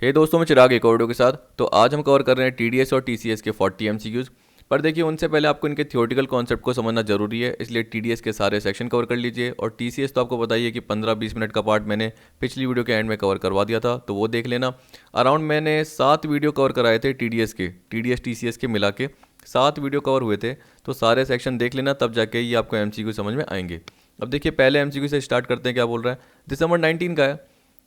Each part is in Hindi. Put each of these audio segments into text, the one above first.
हे दोस्तों, मैं चिराग एक और वीडियो के साथ। तो आज हम कवर कर रहे हैं टीडीएस और टीसीएस के 40 एमसीक्यूज। पर देखिए, उनसे पहले आपको इनके थ्योरेटिकल कॉन्सेप्ट को समझना जरूरी है, इसलिए टीडीएस के सारे सेक्शन कवर कर लीजिए। और टीसीएस तो आपको बताइए कि 15-20 मिनट का पार्ट मैंने पिछली वीडियो के एंड में कवर करवा दिया था, तो वो देख लेना। अराउंड मैंने 7 वीडियो कवर कराए थे टीडीएस के, टीडीएस टीसीएस के मिला के 7 वीडियो कवर हुए थे। तो सारे सेक्शन देख लेना, तब जाके ये आपको एमसीक्यू समझ में आएंगे। अब देखिए, पहले एमसीक्यू से स्टार्ट करते हैं। क्या बोल रहा है? दिसंबर 19 का है।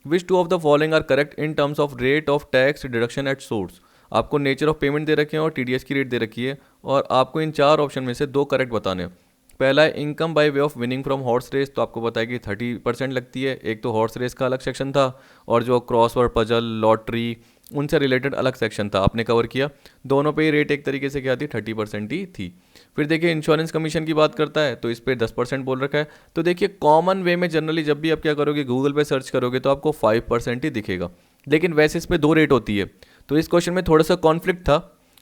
Which two of the following are correct in terms of rate of tax deduction at source. आपको नेचर ऑफ पेमेंट दे रखे हैं और टीडीएस की रेट दे रखी है, और आपको इन 4 ऑप्शन में से 2 करेक्ट बताने हैं। पहला है income by way of winning from horse race, तो आपको पता है कि 30% लगती है। एक तो हॉर्स रेस का अलग सेक्शन था, और जो क्रॉसवर्ड पजल लॉटरी उनसे रिलेटेड अलग सेक्शन था, आपने कवर किया। दोनों पे ही रेट एक तरीके से क्या थी, 30% ही थी। फिर देखिए, इंश्योरेंस कमीशन की बात करता है, तो इस पर 10% बोल रखा है। तो देखिए, कॉमन वे में जनरली जब भी आप क्या करोगे, गूगल पे सर्च करोगे तो आपको 5% ही दिखेगा, लेकिन वैसे इस पर 2 रेट होती है। तो इस क्वेश्चन में थोड़ा सा कॉन्फ्लिक्ट था।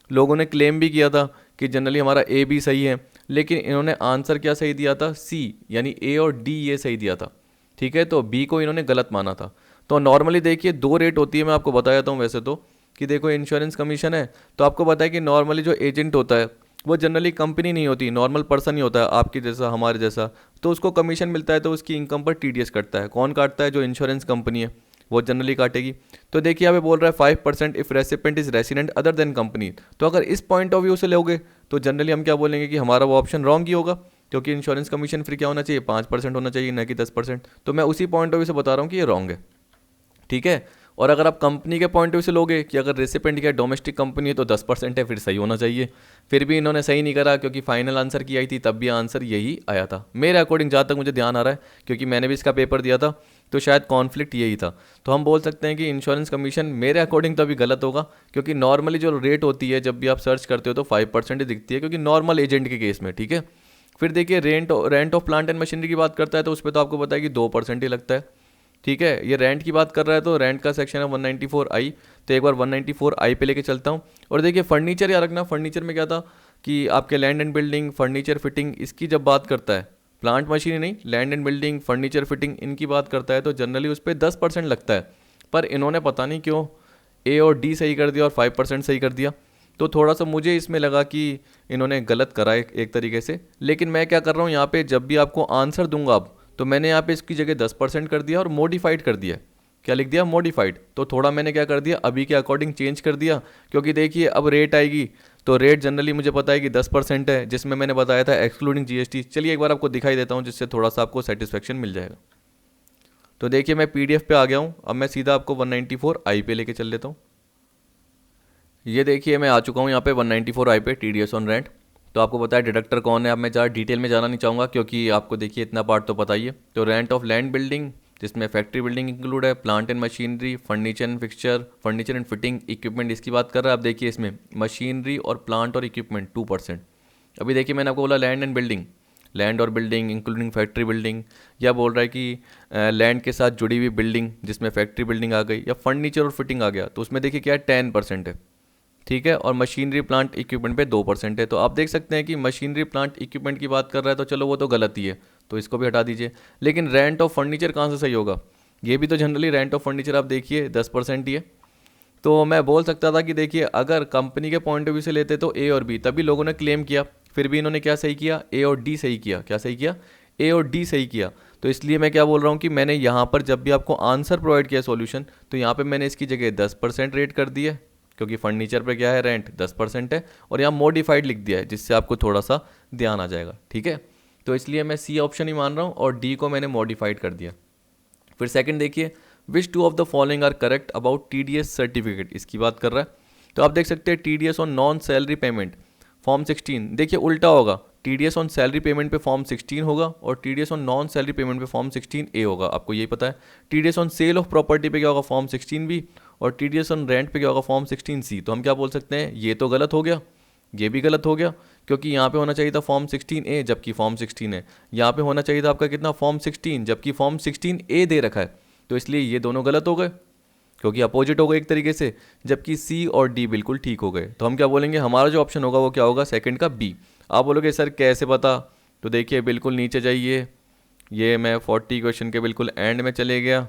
लोगों ने क्लेम भी किया था कि जनरली हमारा ए बी सही है, लेकिन इन्होंने आंसर क्या सही दिया था, सी, यानी ए और डी ये सही दिया था। ठीक है, तो बी को इन्होंने गलत माना था। तो नॉर्मली देखिए 2 रेट होती है, मैं आपको बता देता हूँ वैसे तो, कि देखो इंश्योरेंस कमीशन है, तो आपको पता है कि नॉर्मली जो एजेंट होता है वो जनरली कंपनी नहीं होती, नॉर्मल पर्सन ही होता है, आपके जैसा हमारे जैसा। तो उसको कमीशन मिलता है, तो उसकी इनकम पर टीडीएस कटता है। कौन काटता है? जो इंश्योरेंस कंपनी है वो जनरली काटेगी। तो देखिए, यहाँ पे बोल रहा है 5% if recipient is resident other than company. तो अगर इस पॉइंट ऑफ व्यू से लोगे तो जनरली हम क्या बोलेंगे कि हमारा वो ऑप्शन रॉन्ग ही होगा, क्योंकि इंश्योरेंस कमीशन फिर क्या होना चाहिए, 5% होना चाहिए, न कि 10%। तो मैं उसी पॉइंट ऑफ व्यू से बता रहा हूँ कि ये रॉन्ग है। ठीक है। और अगर आप कंपनी के पॉइंट ऑफ व्यू से लोगे कि अगर रेसिपेंट क्या डोमेस्टिक कंपनी है तो 10% है, फिर सही होना चाहिए। फिर भी इन्होंने सही नहीं करा, क्योंकि फाइनल आंसर की आई थी तब भी आंसर यही आया था मेरे अकॉर्डिंग, जहाँ तक मुझे ध्यान आ रहा है, क्योंकि मैंने भी इसका पेपर दिया था। तो शायद कॉन्फ्लिक्ट यही था। तो हम बोल सकते हैं कि इंश्योरेंस कमीशन मेरे अकॉर्डिंग तो अभी गलत होगा, क्योंकि नॉर्मली जो रेट होती है जब भी आप सर्च करते हो तो 5% ही दिखती है, क्योंकि नॉर्मल एजेंट के केस में। ठीक है। फिर देखिए, rent of plant and machinery की बात करता है, तो उस पर तो आपको पता है कि 2% ही लगता है। ठीक है। ये रेंट की बात कर रहा है, तो रेंट का सेक्शन है 194I। तो एक बार 194I पे लेके चलता हूँ। और देखिए, फर्नीचर याद रखना, फर्नीचर में क्या था कि आपके land and building, furniture fitting, इसकी जब बात करता है, प्लांट मशीन नहीं, land and building, furniture fitting, इनकी बात करता है, तो जनरली उस पर 10% लगता है। पर इन्होंने पता नहीं क्यों ए और डी सही कर दिया और 5% सही कर दिया। तो थोड़ा सा मुझे इसमें लगा कि इन्होंने गलत करा एक तरीके से। लेकिन मैं क्या कर रहा हूँ यहाँ पे, जब भी आपको आंसर दूंगा अब, तो मैंने यहाँ पे इसकी जगह 10% कर दिया और मॉडिफाइड कर दिया। क्या लिख दिया? मॉडिफाइड। तो थोड़ा मैंने क्या कर दिया, अभी के अकॉर्डिंग चेंज कर दिया, क्योंकि देखिए अब रेट आएगी, तो रेट जनरली मुझे पता है कि 10% है, जिसमें मैंने बताया था एक्सक्लूडिंग जीएसटी। चलिए एक बार आपको दिखाई देता हूँ, जिससे थोड़ा सा आपको सेटिस्फेक्शन मिल जाएगा। तो देखिए, मैं पीडीएफ पे आ गया हूँ। अब मैं सीधा आपको 194I पे लेके चल लेता हूँ। ये देखिए, मैं आ चुका हूँ यहाँ पे 194I पे, टीडीएस ऑन रेंट। तो आपको पता है डिडक्टर कौन है। अब मैं ज़्यादा डिटेल में जाना नहीं चाहूँगा, क्योंकि आपको देखिए इतना पार्ट तो पता ही है। तो रेंट ऑफ लैंड बिल्डिंग, जिसमें फैक्ट्री बिल्डिंग इंक्लूड है, plant and machinery, furniture and fixture, furniture and fitting, equipment, इसकी बात कर रहा है। अब देखिए, इसमें मशीनरी और प्लांट और इक्विपमेंट 2%। अभी देखिए, मैंने आपको बोला लैंड एंड बिल्डिंग, लैंड और बिल्डिंग इंक्लूडिंग फैक्ट्री बिल्डिंग, या बोल रहा है कि लैंड के साथ जुड़ी हुई बिल्डिंग जिसमें फैक्ट्री बिल्डिंग आ गई, या फर्नीचर और फिटिंग आ गया, तो उसमें देखिए क्या है, 10% है। ठीक है। और मशीनरी प्लांट इक्विपमेंट पे 2% है। तो आप देख सकते हैं कि मशीनरी प्लांट इक्विपमेंट की बात कर रहा है, तो चलो वो तो गलत ही है, तो इसको भी हटा दीजिए। लेकिन रेंट ऑफ फर्नीचर कहाँ से सही होगा? ये भी तो जनरली रेंट ऑफ फर्नीचर आप देखिए 10% ही है। तो मैं बोल सकता था कि देखिए, अगर कंपनी के पॉइंट ऑफ व्यू से लेते तो ए और बी, तभी लोगों ने क्लेम किया। फिर भी इन्होंने क्या सही किया, ए और डी सही किया। क्या सही किया? ए और डी सही किया। तो इसलिए मैं क्या बोल रहा हूँ कि मैंने यहाँ पर जब भी आपको आंसर प्रोवाइड किया सॉल्यूशन, तो यहाँ पे मैंने इसकी जगह 10% रेट कर दिया, क्योंकि फर्नीचर पे क्या है, रेंट 10% है, और यहाँ मॉडिफाइड लिख दिया है, जिससे आपको थोड़ा सा ध्यान आ जाएगा। ठीक है। तो इसलिए मैं सी ऑप्शन ही मान रहा हूँ, और डी को मैंने मॉडिफाइड कर दिया। फिर सेकंड देखिए, which two of the following are correct about TDS certificate, इसकी बात कर रहा है। तो आप देख सकते हैं TDS on non salary payment form 16, देखिए उल्टा होगा। टीडीएस ऑन सैलरी पेमेंट पे फॉर्म 16 होगा, और TDS on non salary payment पे फॉर्म 16A होगा, आपको यही पता है। TDS on sale of property पे क्या होगा, फॉर्म 16B, और टीडीएस ऑन रेंट पे क्या होगा, फॉर्म 16C। तो हम क्या बोल सकते हैं, ये तो गलत हो गया, ये भी गलत हो गया, क्योंकि यहाँ पे होना चाहिए था फॉर्म 16A जबकि फॉर्म 16 है। यहाँ पे होना चाहिए था आपका कितना, फॉर्म 16, जबकि फॉर्म 16A दे रखा है। तो इसलिए ये दोनों गलत हो गए, क्योंकि अपोजिट हो गए एक तरीके से, जबकि सी और डी बिल्कुल ठीक हो गए। तो हम क्या बोलेंगे, हमारा जो ऑप्शन होगा वो क्या होगा, सेकंड का बी। आप बोलोगे सर कैसे पता? तो देखिए, बिल्कुल नीचे जाइए, ये मैं 40 क्वेश्चन के बिल्कुल एंड में चले गया,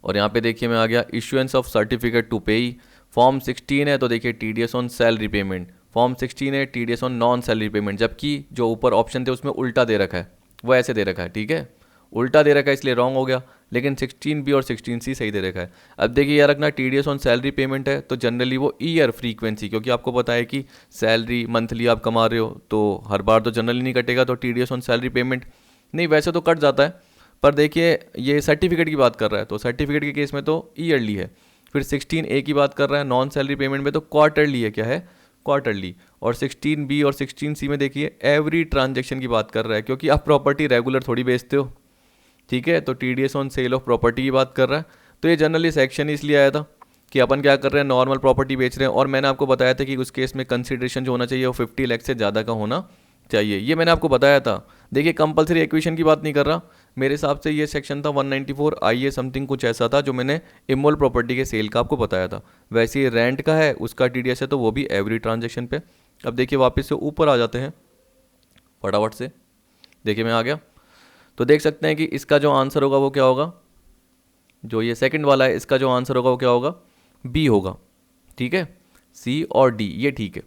और यहाँ पे देखिए मैं आ गया इशुएंस ऑफ सर्टिफिकेट टू पेई। फॉर्म 16 है तो देखिए TDS on salary payment, form 16 है TDS on non salary payment, जबकि जो ऊपर ऑप्शन थे उसमें उल्टा दे रखा है, वो ऐसे दे रखा है, ठीक है, उल्टा दे रखा है इसलिए रॉन्ग हो गया, लेकिन 16B और 16C सही दे रखा है। अब देखिए यार रखना टीडीएस ऑन सैलरी पेमेंट है तो जनरली वो ईयर फ्रीक्वेंसी, क्योंकि आपको पता है कि सैलरी मंथली आप कमा रहे हो तो हर बार तो जनरली नहीं कटेगा, तो टीडीएस ऑन सैलरी पेमेंट नहीं, वैसे तो कट जाता है, पर देखिए ये सर्टिफिकेट की बात कर रहा है तो सर्टिफिकेट के केस में तो ईयरली है। फिर 16A की बात कर रहा है नॉन सैलरी पेमेंट में तो क्वार्टरली है, क्या है, क्वार्टरली। और 16B और 16C में देखिए एवरी ट्रांजेक्शन की बात कर रहा है, क्योंकि आप प्रॉपर्टी रेगुलर थोड़ी बेचते हो, ठीक है, तो TDS on sale of property की बात कर रहा है। तो ये जनरली सेक्शन इसलिए आया था कि अपन क्या कर रहे हैं, नॉर्मल प्रॉपर्टी बेच रहे हैं, और मैंने आपको बताया था कि उस केस में कंसिडरेशन जो होना चाहिए वो 50 लाख से ज़्यादा का होना चाहिए, ये मैंने आपको बताया था। देखिए कंपलसरी एक्विजिशन की बात नहीं कर रहा, मेरे हिसाब से ये सेक्शन था 194 IA समथिंग कुछ ऐसा था जो मैंने इमोल प्रॉपर्टी के सेल का आपको बताया था। वैसे ही रेंट का है उसका टीडीएस है तो वो भी एवरी ट्रांजेक्शन पे। अब देखिए वापस से ऊपर आ जाते हैं फटाफट से, देखिए मैं आ गया, तो देख सकते हैं कि इसका जो आंसर होगा वो क्या होगा, जो ये सेकंड वाला है इसका जो आंसर होगा वो क्या होगा, बी होगा, ठीक है, सी और डी ये ठीक है।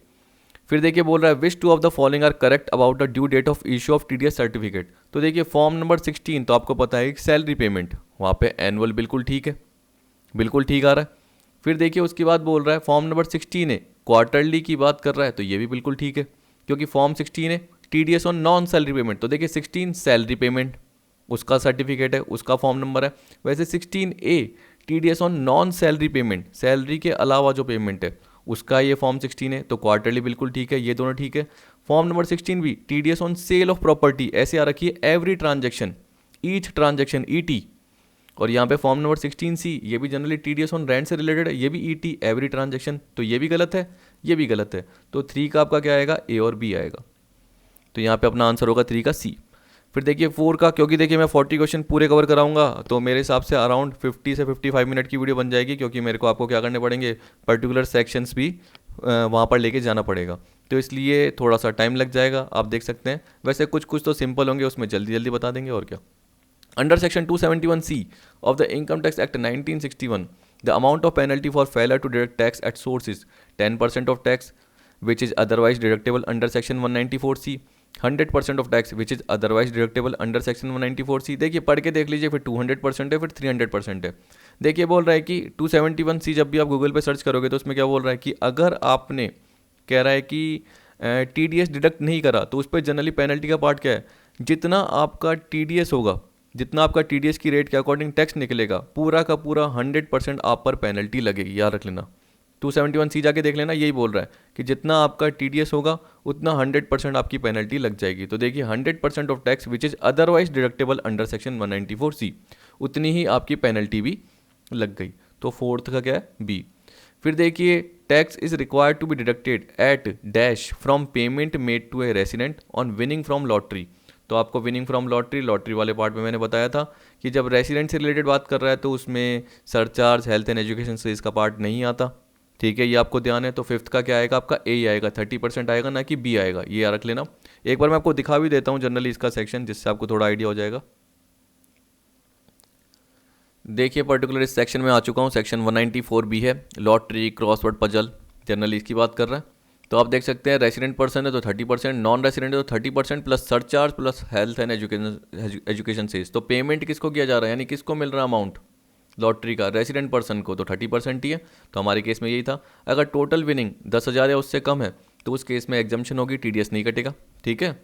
फिर देखिए बोल रहा है which two of the following are correct about the due date of issue of TDS certificate. तो देखिए फॉर्म नंबर 16 तो आपको पता है सैलरी पेमेंट, वहाँ पे एनुअल बिल्कुल ठीक है, बिल्कुल ठीक आ रहा है। फिर देखिए उसके बाद बोल रहा है फॉर्म नंबर 16 है क्वार्टरली की बात कर रहा है तो ये भी बिल्कुल ठीक है, क्योंकि फॉर्म 16 है TDS on non salary payment, तो देखिए 16 सैलरी पेमेंट उसका सर्टिफिकेट है, उसका फॉर्म नंबर है। वैसे 16A TDS on non salary payment, salary के अलावा जो पेमेंट है उसका ये फॉर्म 16 है, तो क्वार्टरली बिल्कुल ठीक है, ये दोनों ठीक है। Form number 16B TDS on sale of property, ऐसे आ रखी है every transaction, each transaction ET। और यहाँ पे फॉर्म नंबर 16C ये भी जनरली टीडीएस ऑन रेंट से रिलेटेड है, ये भी ET एवरी ट्रांजेक्शन, तो ये भी गलत है, ये भी गलत है, तो 3 का आपका क्या आएगा, A और B आएगा, तो यहाँ पे अपना आंसर होगा 3 का C। फिर देखिए 4 का, क्योंकि देखिए मैं 40 क्वेश्चन पूरे कवर कराऊंगा तो मेरे हिसाब से अराउंड 50 से 55 मिनट की वीडियो बन जाएगी, क्योंकि मेरे को आपको क्या करने पड़ेंगे, पर्टिकुलर सेक्शंस भी वहाँ पर लेके जाना पड़ेगा, तो इसलिए थोड़ा सा टाइम लग जाएगा, आप देख सकते हैं। वैसे कुछ कुछ तो सिंपल होंगे, उसमें जल्दी जल्दी बता देंगे और क्या। Under section 271C of the Income Tax Act 1961, the amount of penalty for failure to deduct tax at source is 10% of tax which is otherwise deductible under section 194C, 100% of tax which is otherwise deductible under section 194C। देखिए पढ़ के देख लीजिए, फिर 200% है, फिर 300% है। देखिए बोल रहा है कि 271C जब भी आप गूगल पे सर्च करोगे तो उसमें क्या बोल रहा है कि अगर आपने, कह रहा है कि TDS डिडक्ट नहीं करा तो उस पर जनरली पेनल्टी का पार्ट क्या है, जितना आपका TDS होगा, जितना आपका TDS की रेट के अकॉर्डिंग टैक्स निकलेगा, पूरा का पूरा 100% आप पर पेनल्टी लगेगी, याद रख लेना। 271C जाके देख लेना, यही बोल रहा है कि जितना आपका TDS होगा उतना 100% आपकी पेनल्टी लग जाएगी। तो देखिए 100% of tax which is otherwise deductible under section 194C, उतनी ही आपकी पेनल्टी भी लग गई। तो फोर्थ का क्या है, बी। फिर देखिए tax is required to be deducted at dash from payment made to a resident on winning from lottery. तो आपको विनिंग फ्रॉम लॉटरी वाले पार्ट में मैंने बताया था कि जब रेसिडेंट से रिलेटेड बात कर रहा है तो उसमें सरचार्ज, हेल्थ एंड एजुकेशन से इसका पार्ट नहीं आता, ठीक है, ये आपको ध्यान है। तो फिफ्थ का क्या आएगा आपका, ए आएगा, 30% आएगा, ना कि बी आएगा, ये रख लेना। एक बार मैं आपको दिखा भी देता हूँ जनरली इसका सेक्शन, जिससे आपको थोड़ा आइडिया हो जाएगा। देखिए पर्टिकुलर इस सेक्शन में आ चुका हूँ, सेक्शन 194B है, लॉटरी, क्रॉसवर्ड पजल, जनरली इसकी बात कर रहा है। तो आप देख सकते हैं रेसिडेंट पर्सन है तो 30%, नॉन रेसिडेंट है तो 30% plus surcharge plus health and education से। तो पेमेंट किसको किया जा रहा है, यानी किसको मिल रहा है अमाउंट, लॉटरी का, रेसिडेंट पर्सन को, तो 30% ही है। तो हमारे केस में यही था। अगर टोटल विनिंग 10,000 या उससे कम है तो उस केस में एग्जम्पशन होगी, TDS नहीं कटेगा, ठीक है।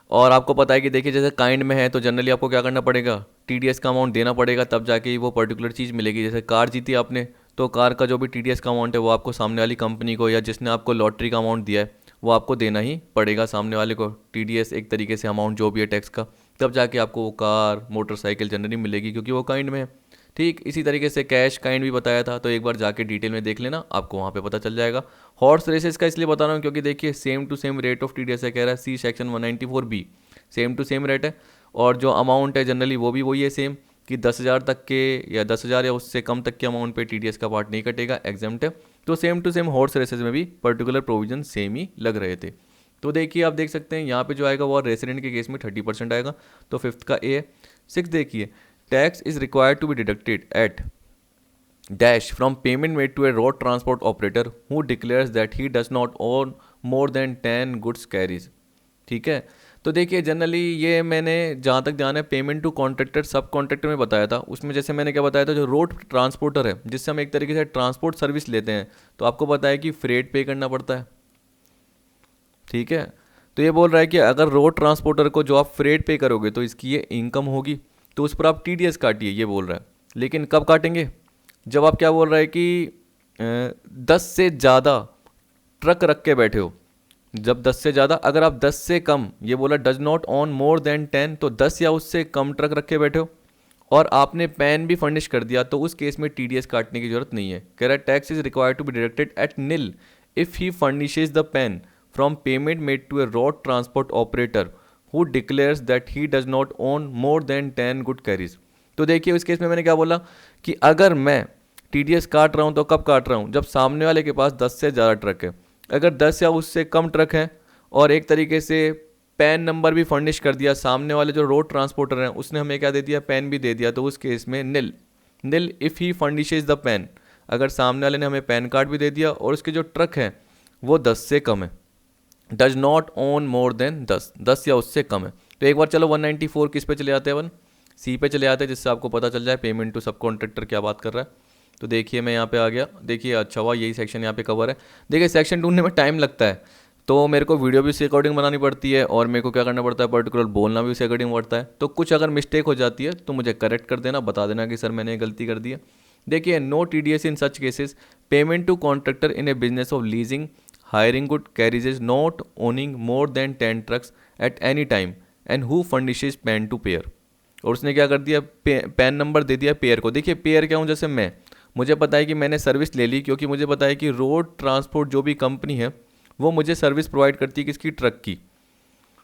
और आपको पता है कि देखिए जैसे काइंड में है तो जनरली आपको क्या करना पड़ेगा, TDS का अमाउंट देना पड़ेगा, तब जाके वो पर्टिकुलर चीज़ मिलेगी। जैसे कार जीती आपने तो कार का जो भी TDS का अमाउंट है वो आपको सामने वाली कंपनी को या जिसने आपको लॉटरी का अमाउंट दिया है वो आपको देना ही पड़ेगा सामने वाले को, TDS एक तरीके से अमाउंट जो भी है टैक्स का, तब जाके आपको वो कार, मोटरसाइकिल जनरली मिलेगी, क्योंकि वो काइंड में है। ठीक इसी तरीके से कैश काइंड भी बताया था, तो एक बार जाके डिटेल में देख लेना, आपको वहाँ पे पता चल जाएगा। हॉर्स रेसेस का इसलिए बता रहा हूँ क्योंकि देखिए same to same rate of TDS है, कह रहा है see section 194B, same to same rate है, और जो अमाउंट है जनरली वो भी वही है सेम, कि 10,000 तक के या 10,000 या उससे कम तक के अमाउंट पे TDS का पार्ट नहीं कटेगा, एग्जम्प्ट है। तो same to same horse races में भी पर्टिकुलर प्रोविजन सेम ही लग रहे थे। तो देखिए आप देख सकते हैं यहाँ पे जो आएगा वो रेसिडेंट के केस में 30% आएगा, तो फिफ्थ का ए है। सिक्स देखिए tax is required to be deducted at dash from payment made to a road transport operator who declares that he does not own more than 10 goods carriages. ठीक है, तो देखिए जनरली ये मैंने जहाँ तक ध्यान है पेमेंट टू कॉन्ट्रैक्टर सब कॉन्ट्रैक्टर में बताया था, उसमें जैसे मैंने क्या बताया था, जो रोड ट्रांसपोर्टर है जिससे हम एक तरीके से ट्रांसपोर्ट सर्विस लेते हैं, तो आपको पता है कि फ्रेट पे करना पड़ता है। ठीक है, तो ये बोल रहा है कि अगर रोड ट्रांसपोर्टर को जो आप फ्रेट पे करोगे तो इसकी ये इनकम होगी, तो उस पर आप टीडीएस काटिए, ये बोल रहा है। लेकिन कब काटेंगे, जब आप क्या बोल रहा है कि 10 से ज़्यादा ट्रक रख के बैठे हो, जब 10 से ज़्यादा, अगर आप 10 से कम, ये बोला does not on more than 10, तो 10 या उससे कम ट्रक रख के बैठे हो और आपने पैन भी फर्निश कर दिया, तो उस केस में टीडीएस काटने की जरूरत नहीं है। कह रहा है tax is required to be deducted at nil if he furnishes the PAN from payment made to a road transport operator who declares that he does not own more than 10 good carriages. तो देखिए इस केस में मैंने क्या बोला कि अगर मैं टीडीएस काट रहा हूँ तो कब काट रहा हूँ, जब सामने वाले के पास 10 से ज़्यादा ट्रक है। अगर 10 या उससे कम ट्रक है और एक तरीके से पैन नंबर भी फर्निश कर दिया, सामने वाले जो रोड ट्रांसपोर्टर हैं उसने हमें क्या दे दिया, पैन भी दे दिया, तो उस केस में nil nil if he furnishes the PAN, अगर सामने वाले ने हमें पैन कार्ड भी दे दिया और उसके जो ट्रक हैं वो 10 से कम है, does not own more than 10 या उससे कम है। तो एक बार चलो 194 किस पे चले आते हैं, 1C पे चले आते हैं, जिससे आपको पता चल जाए पेमेंट टू सब कॉन्ट्रैक्टर क्या बात कर रहा है। तो देखिए मैं यहाँ पे आ गया, देखिए अच्छा हुआ यही सेक्शन यहाँ पे कवर है। देखिए सेक्शन ढूंढने में टाइम लगता है, तो मेरे को वीडियो भी उसी अकॉर्डिंग बनानी पड़ती है और मेरे को क्या करना पड़ता है, पर्टिकुलर बोलना भी उसी अकॉर्डिंग पड़ता है। तो कुछ अगर मिस्टेक हो जाती है तो मुझे करेक्ट कर देना, बता देना कि सर मैंने गलती कर दी है। देखिए no TDS in such cases, payment to contractor in a business of leasing hiring good carriages not owning more than 10 trucks at any time and who furnishes PAN to payer. और उसने क्या कर दिया, पैन नंबर दे दिया पेयर को। देखिए पेयर क्या हूँ, जैसे मैं, मुझे पता है कि मैंने सर्विस ले ली, क्योंकि मुझे पता है कि रोड ट्रांसपोर्ट जो भी कंपनी है वो मुझे सर्विस प्रोवाइड करती है किसकी, ट्रक की,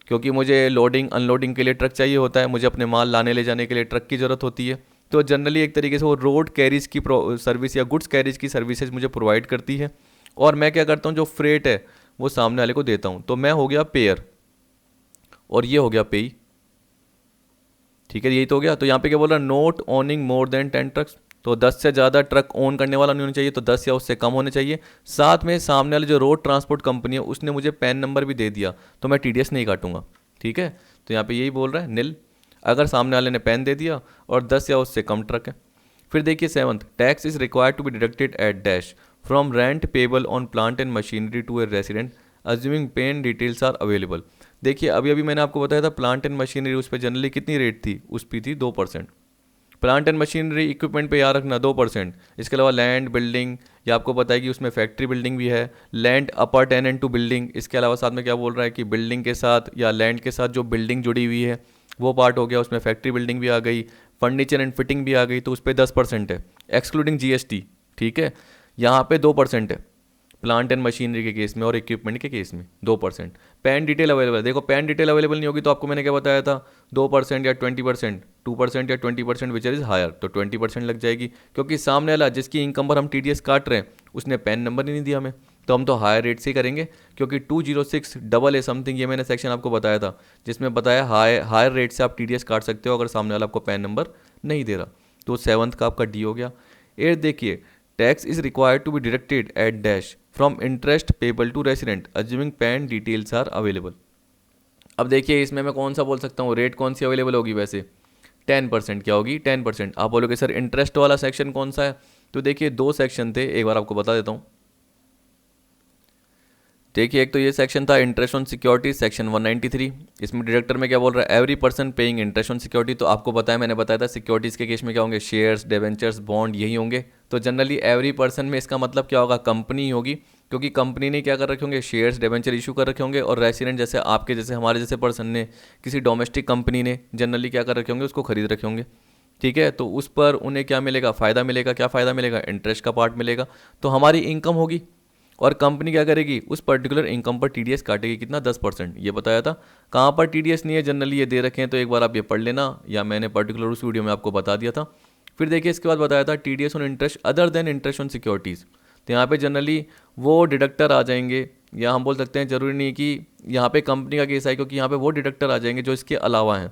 क्योंकि मुझे लोडिंग अनलोडिंग के लिए ट्रक चाहिए होता है, मुझे अपने माल लाने ले जाने के लिए ट्रक की ज़रूरत होती है। तो जनरली एक तरीके से वो रोड कैरीज की सर्विस या गुड्स कैरीज की सर्विसेज मुझे प्रोवाइड करती है, और मैं क्या करता हूँ, जो फ्रेट है वो सामने वाले को देता हूँ। तो मैं हो गया पेयर और ये हो गया पेई। ठीक है, यही तो हो गया। तो यहाँ पे क्या बोल रहा है, note owning more than 10 trucks, तो 10 से ज़्यादा ट्रक ओन करने वाला नहीं होना चाहिए, तो 10 या उससे कम होने चाहिए। साथ में सामने वाले जो रोड ट्रांसपोर्ट कंपनी है उसने मुझे पैन नंबर भी दे दिया, तो मैं टीडीएस नहीं काटूंगा। ठीक है, तो यहाँ पे यही बोल रहा है निल, अगर सामने वाले ने पैन दे दिया और 10 या उससे कम ट्रक है। फिर देखिए 7th, tax is required to be deducted at dash from rent payable on plant and machinery to a resident assuming PAN details are available. देखिए अभी अभी मैंने आपको बताया था प्लांट एंड मशीनरी, उस पर जनरली कितनी रेट थी, उस पर थी 2%। प्लांट एंड मशीनरी इक्विपमेंट पे याद रखना 2%। इसके अलावा लैंड बिल्डिंग, या आपको पता है कि उसमें फैक्ट्री बिल्डिंग भी है, land appurtenant to building. इसके अलावा साथ में क्या बोल रहा है कि बिल्डिंग के साथ या लैंड के साथ जो बिल्डिंग जुड़ी हुई है वो पार्ट हो गया, उसमें फैक्ट्री बिल्डिंग भी आ गई, फर्नीचर एंड फिटिंग भी आ गई, तो उस पर 10% है एक्सक्लूडिंग जीएसटी। ठीक है, यहाँ पे 2% है प्लांट एंड मशीनरी के केस में और इक्विपमेंट के केस में 2%। पैन डिटेल अवेलेबल, देखो पैन डिटेल अवेलेबल नहीं होगी तो आपको मैंने क्या बताया था, 2% या 20%, 2% या 20% विच इज हायर, तो 20% लग जाएगी, क्योंकि सामने वाला जिसकी इनकम पर हम टीडीएस काट रहे हैं उसने पैन नंबर ही नहीं दिया हमें, तो हम तो हायर रेट से ही करेंगे। क्योंकि 206AA समथिंग ये मैंने सेक्शन आपको बताया था, जिसमें बताया हायर रेट से आप टीडीएस काट सकते हो अगर सामने वाला आपको पैन नंबर नहीं दे रहा। तो 7th का आपका डी हो गया। 8th देखिए, tax is required to be deducted at dash from interest payable to resident assuming PAN details are available. अब देखिए इसमें मैं कौन सा बोल सकता हूँ, रेट कौन सी अवेलेबल होगी, वैसे 10%। क्या होगी, 10%। आप बोलोगे सर इंटरेस्ट वाला सेक्शन कौन सा है, तो देखिए 2 सेक्शन थे, एक बार आपको बता देता हूँ। देखिए एक तो ये सेक्शन था इंटरेस्ट ऑन सिक्योरिटी, सेक्शन 193। इसमें डिडक्टर में क्या बोल रहा है, every person paying interest on security. तो आपको पता है, मैंने बताया था सिक्योरिटीज़ के केस में क्या होंगे, शेयर्स, डिबेंचर्स, बॉन्ड, यही होंगे। तो जनरली एवरी पर्सन में इसका मतलब क्या होगा, कंपनी होगी, क्योंकि कंपनी ने क्या कर रखे होंगे, शेयर्स डिबेंचर इशू कर रखे होंगे। और रेसिडेंट जैसे आपके जैसे हमारे जैसे पर्सन ने, किसी डोमेस्टिक कंपनी ने जनरली क्या कर रखे होंगे, उसको खरीद रखे होंगे। ठीक है, तो उस पर उन्हें क्या मिलेगा, फ़ायदा मिलेगा। क्या फ़ायदा मिलेगा, इंटरेस्ट का पार्ट मिलेगा। तो हमारी इनकम होगी और कंपनी क्या करेगी, उस पर्टिकुलर इनकम पर टीडीएस काटेगी, कितना, 10%। ये बताया था। कहाँ पर टीडीएस नहीं है, जनरली ये दे रखे हैं, तो एक बार आप ये पढ़ लेना, या मैंने पर्टिकुलर उस वीडियो में आपको बता दिया था। फिर देखिए इसके बाद बताया था TDS on interest other than interest on securities. तो यहाँ पे जनरली वो डिडक्टर आ जाएंगे, या हम बोल सकते हैं जरूरी नहीं कि यहाँ पे कंपनी का केस है, क्योंकि यहाँ पे वो डिडक्टर आ जाएंगे जो इसके अलावा हैं।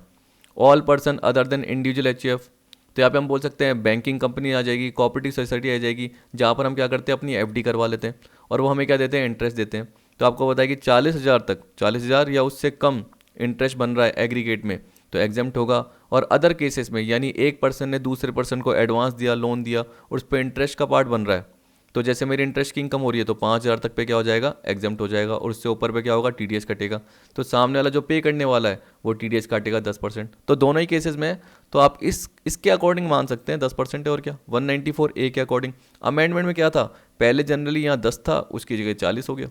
All person other than individual HUF, तो यहाँ पे हम बोल सकते हैं बैंकिंग कंपनी आ जाएगी, कोऑपरेटिव सोसाइटी आ जाएगी, जहाँ पर हम क्या करते हैं अपनी एफडी करवा लेते हैं और वो हमें क्या देते हैं, इंटरेस्ट देते हैं। तो आपको बताया कि 40,000 तक, 40,000 या उससे कम इंटरेस्ट बन रहा है एग्रीगेट में तो एग्जाम्प्ट होगा। और अदर केसेस में यानी एक पर्सन ने दूसरे पर्सन को एडवांस दिया, लोन दिया और उस पर इंटरेस्ट का पार्ट बन रहा है, तो जैसे मेरी इंटरेस्ट की इनकम हो रही है तो 5,000 तक पे क्या हो जाएगा, एग्जाम्प्ट हो जाएगा और उससे ऊपर पे क्या होगा, टीडीएस कटेगा। तो सामने वाला जो पे करने वाला है वो टीडीएस काटेगा 10%। तो दोनों ही केसेस में तो आप इसके अकॉर्डिंग मान सकते हैं 10% है और क्या 194A के अकॉर्डिंग। अमेंडमेंट में क्या था, पहले जनरली यहाँ 10 था, उसकी जगह 40 हो गया।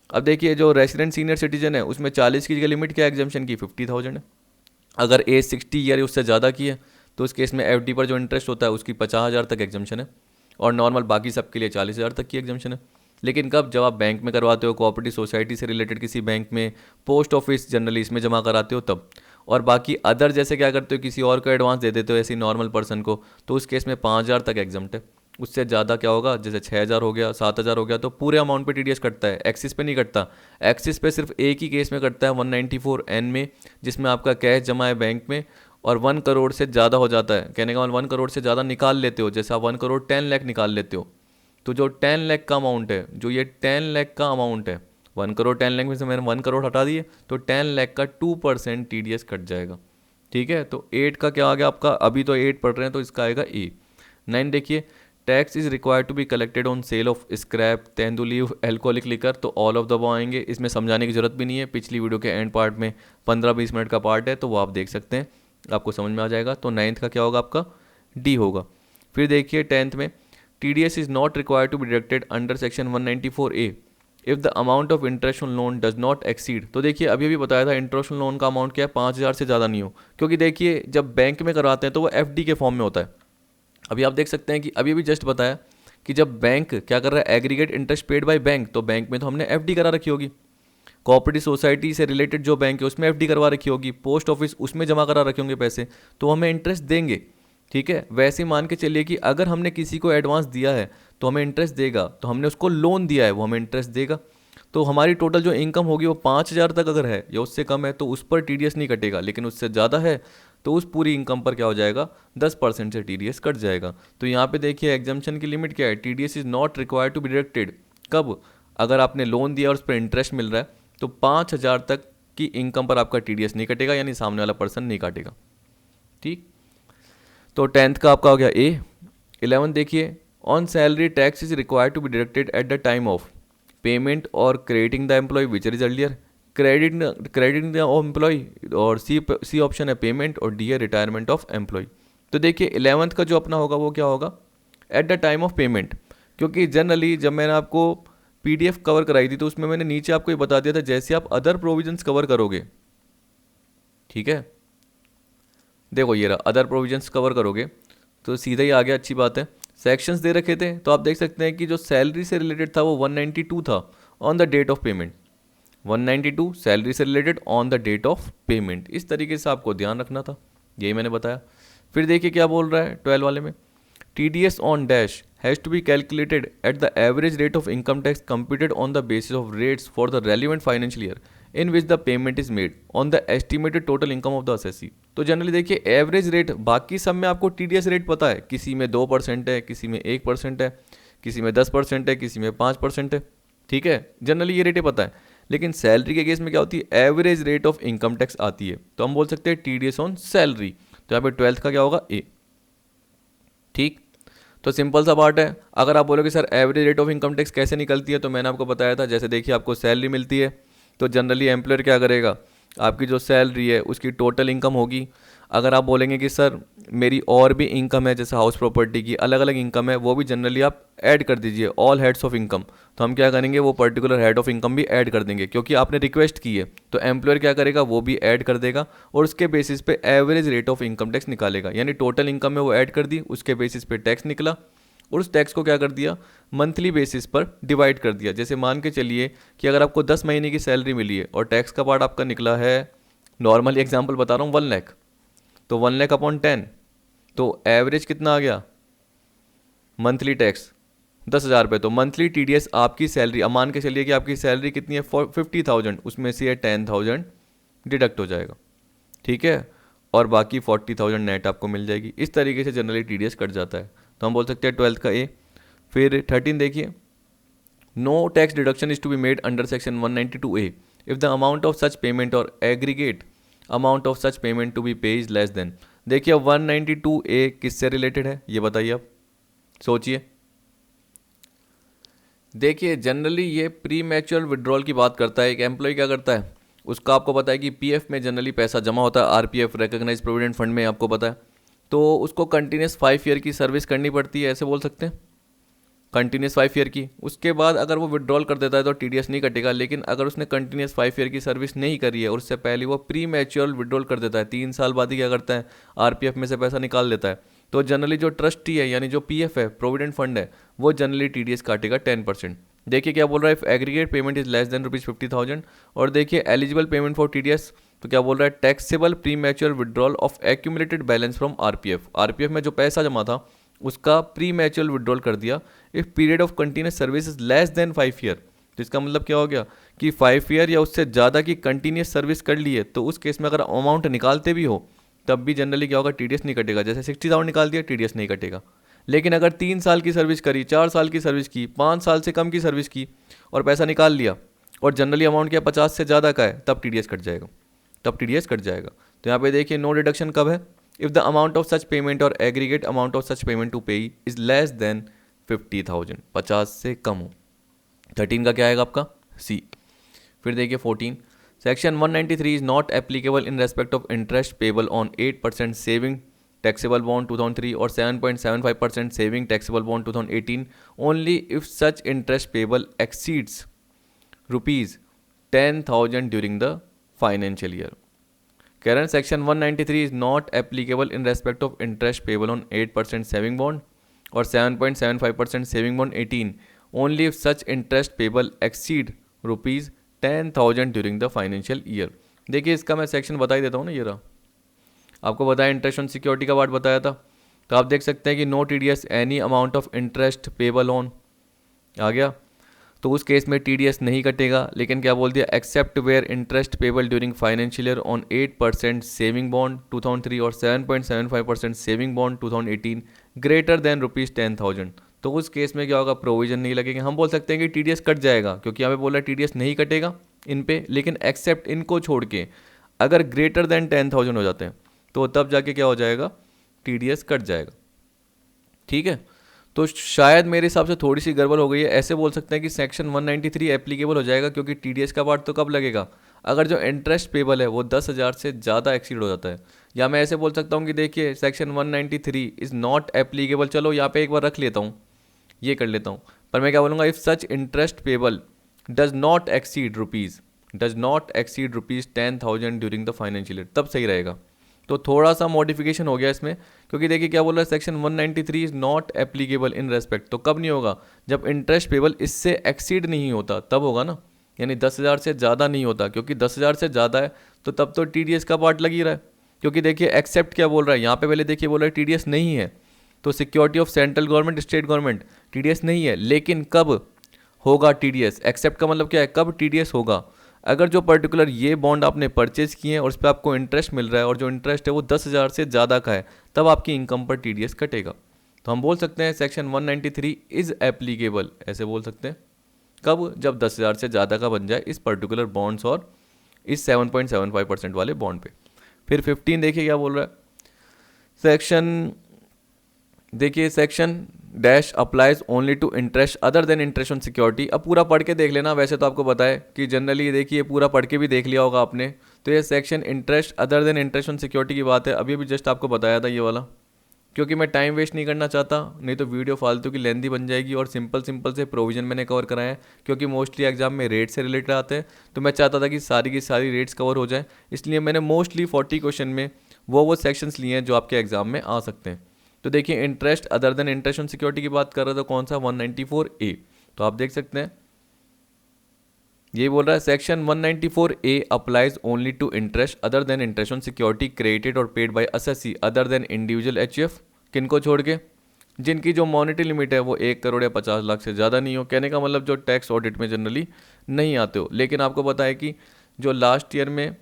अब देखिए जो रेसिडेंट सीनियर सिटीजन है उसमें 40 की जगह लिमिट क्या एग्जाम्पशन की, 50,000 है। अगर एज 60 ईयर उससे ज़्यादा की है तो उस केस में एफडी पर जो इंटरेस्ट होता है उसकी 50,000 तक एग्जाम्पशन है और नॉर्मल बाकी सबके लिए 40,000 तक की एग्जाम्पशन है। लेकिन कब, जब आप बैंक में करवाते हो, कोऑपरेटिव सोसाइटी से रिलेटेड किसी बैंक में, पोस्ट ऑफिस जनरली इसमें जमा कराते हो तब। और बाकी अदर जैसे क्या करते हो, किसी और को एडवांस दे देते हो ऐसी नॉर्मल पर्सन को, तो उस केस में 5,000 तक एग्जाम्प्ट है। उससे ज़्यादा क्या होगा, जैसे 6,000 हो गया, 7,000 हो गया, तो पूरे अमाउंट पे टीडीएस कटता है, एक्सिस पे नहीं कटता। एक्सिस पे सिर्फ एक ही केस में कटता है 194N में, जिसमें आपका कैश जमा है बैंक में और 1 करोड़ से ज़्यादा हो जाता है। कहने का मतलब 1 करोड़ से ज़्यादा निकाल लेते हो, जैसे आप 1 करोड़ 10 लाख निकाल लेते हो, तो जो 10 लाख का अमाउंट है, जो ये 10 लाख का अमाउंट है, 1 करोड़ 10 लाख में से मैंने 1 करोड़ हटा दिए तो 10 लाख का 2% टीडीएस कट जाएगा। ठीक है, तो 8 का क्या आ गया आपका, अभी तो 8 पढ़ रहे हैं तो इसका आएगा ए। 9 देखिए, tax is required to be collected on sale of scrap, तेंदुलीव, एल्कोहलिक लिकर, तो ऑल ऑफ द अबव आएंगे। इसमें समझाने की जरूरत भी नहीं है, पिछली वीडियो के एंड पार्ट में 15-20 मिनट का पार्ट है तो वो आप देख सकते हैं, आपको समझ में आ जाएगा। तो 9th का क्या होगा आपका, डी होगा। फिर देखिए 10th में, TDS is not required to be deducted under section 194A if the amount of interest on loan does not exceed। तो देखिए अभी अभी बताया था इंटरेस्ट ऑन लोन का अमाउंट क्या है, 5,000 से ज़्यादा नहीं हो, क्योंकि देखिए जब बैंक में करवाते हैं तो वो FD के फॉर्म में होता है। अभी आप देख सकते हैं कि अभी अभी जस्ट बताया कि जब बैंक क्या कर रहा है, aggregate interest paid by bank, तो बैंक में तो हमने FD करा रखी होगी। कोऑपरेटिव सोसाइटी से रिलेटेड जो बैंक है उसमें FD करवा रखी होगी, पोस्ट ऑफिस उसमें जमा करा रखे होंगे पैसे, तो हमें इंटरेस्ट देंगे। ठीक है, वैसे मान के चलिए कि अगर हमने किसी को एडवांस दिया है तो हमें इंटरेस्ट देगा, तो हमने उसको लोन दिया है वो हमें इंटरेस्ट देगा। तो हमारी टोटल जो इनकम होगी वो 5,000 तक अगर है या उससे कम है तो उस पर टीडीएस नहीं कटेगा, लेकिन उससे ज़्यादा है तो उस पूरी इनकम पर क्या हो जाएगा, 10% से टीडीएस कट जाएगा। तो यहाँ पे देखिए एग्जाम्पशन की लिमिट क्या है, TDS is not required to be deducted. कब, अगर आपने लोन दिया और उस पर इंटरेस्ट मिल रहा है तो 5,000 तक की इनकम पर आपका टीडीएस नहीं कटेगा, यानी सामने वाला पर्सन नहीं काटेगा। ठीक, तो 10th का आपका हो गया ए। 11 देखिए, on salary tax is required to be deducted at the time of payment और crediting the employee which is earlier, crediting the employee, और सी ऑप्शन है पेमेंट और डी है रिटायरमेंट ऑफ एम्प्लॉय। तो देखिए 11th का जो अपना होगा वो क्या होगा, eight the time of payment, क्योंकि जनरली जब मैंने आपको PDF कवर कराई थी तो उसमें मैंने नीचे आपको ये बता दिया था जैसे आप अदर प्रोविजंस कवर करोगे, ठीक है, देखो ये रहा अदर प्रोविजंस कवर करोगे तो सीधा ही आ गया, अच्छी बात है। सेक्शंस दे रखे थे तो आप देख सकते हैं कि जो सैलरी से रिलेटेड था वो 192 था on the date of payment, 192 salary से related on the date of payment, इस तरीके से आपको ध्यान रखना था, यही मैंने बताया। फिर देखिए क्या बोल रहा है 12 वाले में, TDS on dash has to be calculated at the average rate of income tax computed on the basis of rates for the relevant financial year in which the payment is made on the estimated total income of the assessee. तो जनरली देखिए एवरेज रेट, बाकी सब में आपको TDS रेट पता है, किसी में 2% है, किसी में 1% है, किसी में 10% है, किसी में 5% है, ठीक है, जनरली ये रेटें पता है। लेकिन सैलरी के केस में क्या होती है, average rate of income tax आती है, तो हम बोल सकते हैं TDS ऑन सैलरी। तो यहाँ पे 12th का क्या होगा, ए। ठीक, तो सिंपल सा पार्ट है। अगर आप बोलोगे sir average rate of income tax कैसे निकलती है, तो मैंने आपको बताया था, जैसे देखिए आपको सैलरी मिलती है तो जनरली एम्प्लॉयर क्या करेगा, आपकी जो सैलरी है उसकी टोटल इनकम होगी। अगर आप बोलेंगे कि सर मेरी और भी इनकम है, जैसे हाउस प्रॉपर्टी की अलग अलग इनकम है, वो भी जनरली आप ऐड कर दीजिए, ऑल हेड्स ऑफ इनकम, तो हम क्या करेंगे, वो पर्टिकुलर हेड ऑफ इनकम भी ऐड कर देंगे, क्योंकि आपने रिक्वेस्ट की है तो एम्प्लॉयर क्या करेगा, वो भी ऐड कर देगा और उसके बेसिस पे average rate of income tax निकालेगा। यानी टोटल इनकम में वो ऐड कर दी, उसके बेसिस पे टैक्स निकला और उस टैक्स को क्या कर दिया, मंथली बेसिस पर डिवाइड कर दिया। जैसे मान के चलिए कि अगर आपको 10 महीने की सैलरी मिली है और टैक्स का पार्ट आपका निकला है, नॉर्मली एग्जांपल बता रहा हूँ, 1 लाख, तो 1 लाख अपॉन 10, तो एवरेज कितना आ गया, मंथली टैक्स 10,000 रुपये, तो मंथली TDS आपकी सैलरी, अब मान के चलिए कि आपकी सैलरी कितनी है 50,000, उसमें से 10,000 डिडक्ट हो जाएगा, ठीक है। और बाकी 40,000 नेट आपको मिल जाएगी। इस तरीके से जनरली टीडीएस कट जाता है। तो हम बोल सकते हैं 12th का ए। फिर 13 देखिए, no tax deduction is to be made under section 192A if the amount of such payment और aggregate amount of such payment to be pay is less than. देखिए 192A किससे रिलेटेड है ये बताइए आप, सोचिए। देखिए जनरली ये प्री मैच्योर विड्रॉल की बात करता है। एक एम्प्लॉय क्या करता है, उसका आपको पता है कि पीएफ में जनरली पैसा जमा होता है, आरपीएफ रिकॉग्नाइज्ड प्रोविडेंट फंड में आपको पता है, तो उसको कंटिन्यूस 5 ईयर की सर्विस करनी पड़ती है, ऐसे बोल सकते हैं, कंटिन्यूस 5 ईयर की। उसके बाद अगर वो विड्रॉल कर देता है तो टीडीएस नहीं कटेगा। लेकिन अगर उसने कंटिन्यूस 5 ईयर की सर्विस नहीं करी है और उससे पहले वो प्री मैच्योर विड्रॉल कर देता है, 3 साल बाद ही क्या करता है, आरपीएफ में से पैसा निकाल देता है, तो जनरली जो ट्रस्टी है यानी जो पीएफ है, प्रोविडेंट फंड है, वो जनरली टीडीएस काटेगा 10%। देखिए क्या बोल रहा है, if aggregate payment is less than ₹50,000। और देखिए एलिजिबल पेमेंट फॉर टीडीएस, तो क्या बोल रहा है, taxable pre mature withdrawal of accumulated balance from RPF. RPF में जो पैसा जमा था उसका प्री मैच्योर विड्रॉल कर दिया if period of continuous service is less then 5 year. तो इसका मतलब क्या हो गया कि 5 ईयर या उससे ज़्यादा की कंटिन्यूस सर्विस कर ली है, तो उस केस में अगर अमाउंट निकालते भी हो तब भी जनरली क्या होगा, टीडीएस नहीं कटेगा। जैसे 60,000 निकाल दिया, टीडीएस नहीं कटेगा। लेकिन अगर 3 साल की सर्विस करी, 4 साल की सर्विस की, 5 साल से कम की सर्विस की और पैसा निकाल लिया और जनरली अमाउंट क्या 50 से ज़्यादा का है, तब टीडीएस कट जाएगा, तब टीडीएस कट जाएगा। तो यहाँ पे देखिए नो डिडक्शन कब है, if the amount of such payment और aggregate amount of such payment to pay is less than 50,000, 50 से कम हो। 13 का क्या आएगा आपका, सी। फिर देखिए 14, section 193 is not applicable in respect of interest payable on 8% saving taxable bond 2003 और 7.75% saving taxable bond 2018 only if such interest payable exceeds ₹10,000 during the financial year. Current section 193 is not applicable in respect of interest payable on 8% saving bond or 7.75% saving bond 18 only if such interest payable exceed ₹10,000 during the financial year। देखिए इसका मैं सेक्शन बता ही देता हूँ ना, ये रहा, आपको बताया इंटरेस्ट ऑन सिक्योरिटी का पार्ट बताया था। तो आप देख सकते हैं कि no TDS any amount of interest payable on आ गया, तो उस केस में टीडीएस नहीं कटेगा। लेकिन क्या बोल दिया, except where interest payable during financial year on 8% saving bond 2003 और 7.75% सेविंग बॉन्ड 2018 ग्रेटर देन ₹10,000, तो उस केस में क्या होगा, प्रोविजन नहीं लगेगा। हम बोल सकते हैं कि टीडीएस कट जाएगा, क्योंकि यहाँ पे बोला टीडीएस नहीं कटेगा इन पे, लेकिन एक्सेप्ट इनको छोड़ के अगर ग्रेटर देन 10,000 हो जाते हैं तो तब जाके क्या हो जाएगा, टीडीएस कट जाएगा। ठीक है, तो शायद मेरे हिसाब से थोड़ी सी गड़बड़ हो गई है। ऐसे बोल सकते हैं कि सेक्शन 193 एप्लीकेबल हो जाएगा, क्योंकि टीडीएस का पार्ट तो कब लगेगा, अगर जो इंटरेस्ट पेबल है वो 10,000 से ज़्यादा एक्सीड हो जाता है। या मैं ऐसे बोल सकता हूँ कि देखिए सेक्शन 193 इज़ नॉट एप्लीकेबल, चलो यहाँ पे एक बार रख लेता हूँ, ये कर लेता हूँ, पर मैं क्या बोलूँगा, if such interest payable does not exceed ₹10,000 during the financial year, तब सही रहेगा। तो थोड़ा सा मॉडिफिकेशन हो गया इसमें, क्योंकि देखिए क्या बोल रहा है, section 193 is not applicable in respect, तो कब नहीं होगा, जब इंटरेस्ट पेबल इससे एक्सीड नहीं होता तब होगा ना, यानी 10,000 से ज़्यादा नहीं होता, क्योंकि 10,000 से ज़्यादा है तो तब तो टीडीएस का पार्ट लग ही रहा है। क्योंकि देखिए एक्सेप्ट क्या बोल रहा है यहाँ पे, पहले देखिए बोल रहा है टीडीएस नहीं है, तो security of central government state government TDS नहीं है, लेकिन कब होगा टीडीएस, एक्सेप्ट का मतलब क्या है, कब टीडीएस होगा, अगर जो पर्टिकुलर ये बॉन्ड आपने परचेज किए हैं और उस पर आपको इंटरेस्ट मिल रहा है और जो इंटरेस्ट है वो 10,000 से ज़्यादा का है, तब आपकी इनकम पर टीडीएस कटेगा। तो हम बोल सकते हैं सेक्शन 193 इज़ एप्लीकेबल, ऐसे बोल सकते हैं, कब, जब 10,000 से ज़्यादा का बन जाए इस पर्टिकुलर बॉन्ड्स और इस 7.75% वाले बॉन्ड पे। फिर 15 देखिए क्या बोल रहा है, सेक्शन देखिए section dash applies only to interest other than interest on security. अब पूरा पढ़ के देख लेना, वैसे तो आपको पता है कि जनरली देखिए पूरा पढ़ के भी देख लिया होगा आपने। तो ये section interest other than interest on security की बात है, अभी भी जस्ट आपको बताया था ये वाला, क्योंकि मैं टाइम वेस्ट नहीं करना चाहता, नहीं तो वीडियो फालतू की लेंथी बन जाएगी। और सिंपल से प्रोविजन मैंने कवर कराया है, क्योंकि मोस्टली एग्जाम में रेट से रिलेटेड आते हैं, तो मैं चाहता था कि सारी की सारी रेट्स कवर हो जाए, इसलिए मैंने मोस्टली 40 क्वेश्चन में वो सेक्शंस लिए हैं जो आपके एग्जाम में आ सकते हैं। तो देखिए interest other than interest on security की बात कर रहा था, कौन सा, 194A। तो आप देख सकते हैं ये बोल रहा है section 194A applies only to interest other than interest on security created और paid by assessee other than individual HUF, किनको छोड़ के, जिनकी जो मॉनेटरी लिमिट है वो 1 करोड़ या 50 लाख से ज़्यादा नहीं हो। कहने का मतलब जो टैक्स ऑडिट में जनरली नहीं आते हो। लेकिन आपको पता है कि जो लास्ट ईयर में,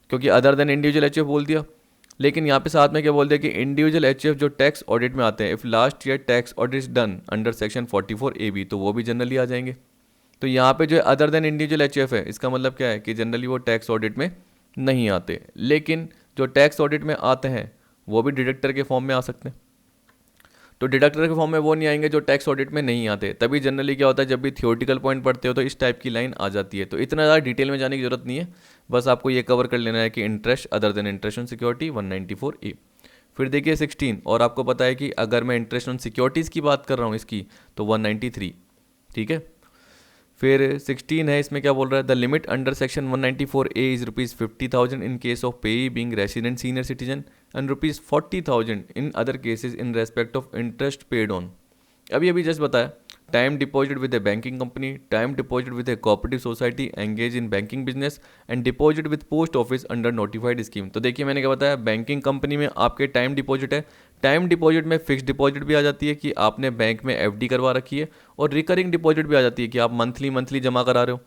क्योंकि अदर देन इंडिविजुअल एचयूएफ बोल दिया, लेकिन यहाँ पे साथ में क्या बोलते हैं कि इंडिविजुअल एचयूएफ जो टैक्स ऑडिट में आते हैं, if last year tax audit is done under section 44 AB, तो वो भी जनरली आ जाएंगे। तो यहाँ पे जो अदर देन इंडिविजुअल एचयूएफ है, इसका मतलब क्या है कि जनरली वो टैक्स ऑडिट में नहीं आते, लेकिन जो टैक्स ऑडिट में आते हैं वो भी डिडक्टर के फॉर्म में आ सकते हैं। तो डिडक्टर के फॉर्म में वो नहीं आएंगे जो टैक्स ऑडिट में नहीं आते। तभी जनरली क्या होता है, जब भी थियोरटिकल पॉइंट पढ़ते हो तो इस टाइप की लाइन आ जाती है। तो इतना ज़्यादा डिटेल में जाने की जरूरत नहीं है, बस आपको ये कवर कर लेना है कि interest other than interest on security 194A। फिर देखिए 16, और आपको पता है कि अगर मैं इंटरेस्ट ऑन सिक्योरिटीज़ की बात कर रहा हूँ इसकी, तो 193, ठीक है। फिर 16 है, इसमें क्या बोल रहा है, the limit under section 194A is ₹50,000 in case of payee being resident senior citizen and ₹40,000 in other cases in respect of interest paid on. अभी अभी जस्ट बताया, time deposit with a banking company, time deposit with a cooperative society engage in banking business and deposit with post office under notified scheme. तो देखिए मैंने क्या बताया, बैंकिंग कंपनी में आपके टाइम डिपॉजिट है, टाइम डिपॉजिट में फिक्स डिपॉजिट भी आ जाती है कि आपने बैंक में एफडी करवा रखी है, और रिकरिंग डिपॉजिट भी आ जाती है कि आप मंथली मंथली जमा करा रहे हो,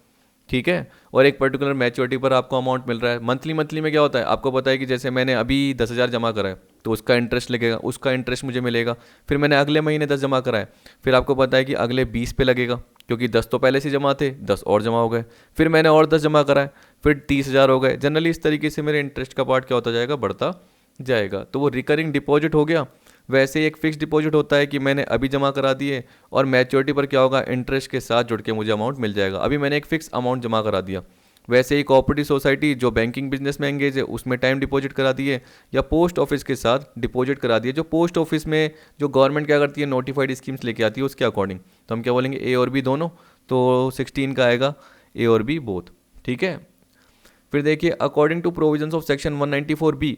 ठीक है, और एक पर्टिकुलर मैच्योरिटी पर आपको अमाउंट मिल रहा है। मंथली मंथली में क्या होता है, आपको पता है कि जैसे मैंने अभी 10,000 जमा करा है तो उसका इंटरेस्ट लगेगा, उसका इंटरेस्ट मुझे मिलेगा। फिर मैंने अगले महीने 10 जमा करा है, फिर आपको पता है कि अगले 20 पे लगेगा, क्योंकि 10 तो पहले से जमा थे, 10 और जमा हो गए, फिर मैंने और 10 जमा करा है, फिर 30,000 हो गए। जनरली इस तरीके से मेरे इंटरेस्ट का पार्ट क्या होता जाएगा, बढ़ता जाएगा। तो वो रिकरिंग डिपॉजिट हो गया। वैसे ही एक फिक्स डिपॉजिट होता है कि मैंने अभी जमा करा दिए, और मैच्योरिटी पर क्या होगा, इंटरेस्ट के साथ जुड़ के मुझे अमाउंट मिल जाएगा। अभी मैंने एक फिक्स अमाउंट जमा करा दिया। वैसे ही कोऑपरेटिव सोसाइटी जो बैंकिंग बिजनेस में एंगेज है, उसमें टाइम डिपॉजिट करा दिए, या पोस्ट ऑफिस के साथ डिपॉजिट करा दिए। जो पोस्ट ऑफिस में जो गवर्नमेंट क्या करती है, नोटिफाइड स्कीम्स लेके आती है उसके अकॉर्डिंग, तो हम क्या बोलेंगे, ए और बी दोनों। तो 16 का आएगा ए और बी बोथ, ठीक है। फिर देखिए, according to provisions of section 194B,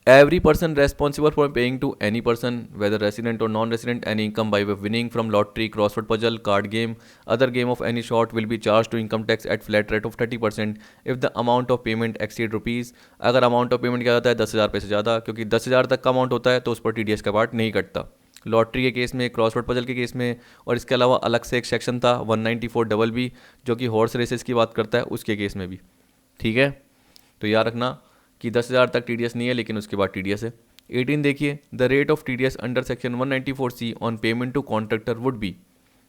every person responsible for paying to any person, whether resident or non-resident, any income by way of winning from lottery, crossword puzzle, card game, other game of any sort will be charged to income tax at flat rate of 30% if the amount of payment exceed rupees। अगर अमाउंट ऑफ पेमेंट क्या होता है 10,000 रुपये से ज़्यादा, क्योंकि 10,000 तक का अमाउंट होता है तो उस पर TDS का पार्ट नहीं कटता। लॉटरी के केस में, क्रॉसवर्ड पजल के केस में, और इसके अलावा अलग से एक सेक्शन था 194BB जो कि हॉर्स रेसेस की बात करता है, उसके केस में भी, ठीक है। तो याद रखना कि 10,000 तक TDS नहीं है, लेकिन उसके बाद TDS है। 18 देखिए, the rate of TDS under section 194C on payment to contractor would be.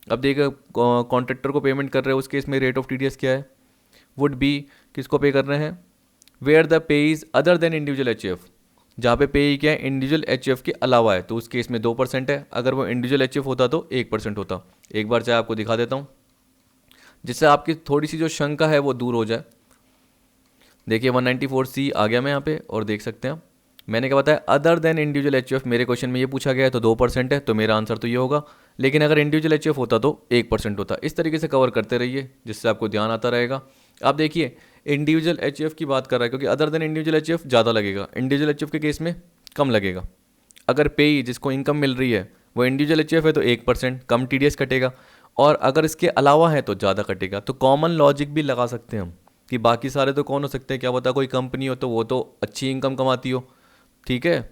अब देखिए, कॉन्ट्रैक्टर को पेमेंट कर रहे हैं, उस केस में रेट ऑफ TDS क्या है, वुड बी, किसको पे कर रहे हैं, where the payee is other than individual HF। जहाँ पे पे क्या है, इंडिविजुअल HF के अलावा है, तो उस केस में 2% है। अगर वो इंडिविजुअल HF होता तो 1% होता। एक बार चाहे आपको दिखा देता हूँ, जिससे आपकी थोड़ी सी जो शंका है वो दूर हो जाए। देखिए 194C आ गया मैं यहाँ पे, और देख सकते हैं मैंने क्या बताया, अदर देन इंडिविजुअल HF। मेरे क्वेश्चन में ये पूछा गया है तो 2% है, तो मेरा आंसर तो ये होगा। लेकिन अगर इंडिविजुअल HF होता तो 1% होता। इस तरीके से कवर करते रहिए, जिससे आपको ध्यान आता रहेगा। आप देखिए, इंडिविजुअल HF की बात कर रहा है, क्योंकि अदर देन इंडिविजुअल HF ज़्यादा लगेगा, इंडिविजुअल HF के केस में कम लगेगा। अगर पेई जिसको इनकम मिल रही है वो इंडिविजुअल HF है तो 1% कम TDS कटेगा, और अगर इसके अलावा है तो ज़्यादा कटेगा। तो कॉमन लॉजिक भी लगा सकते हैं हम कि बाकी सारे तो कौन हो सकते हैं, क्या पता कोई कंपनी हो तो वो तो अच्छी इनकम कमाती हो, ठीक है।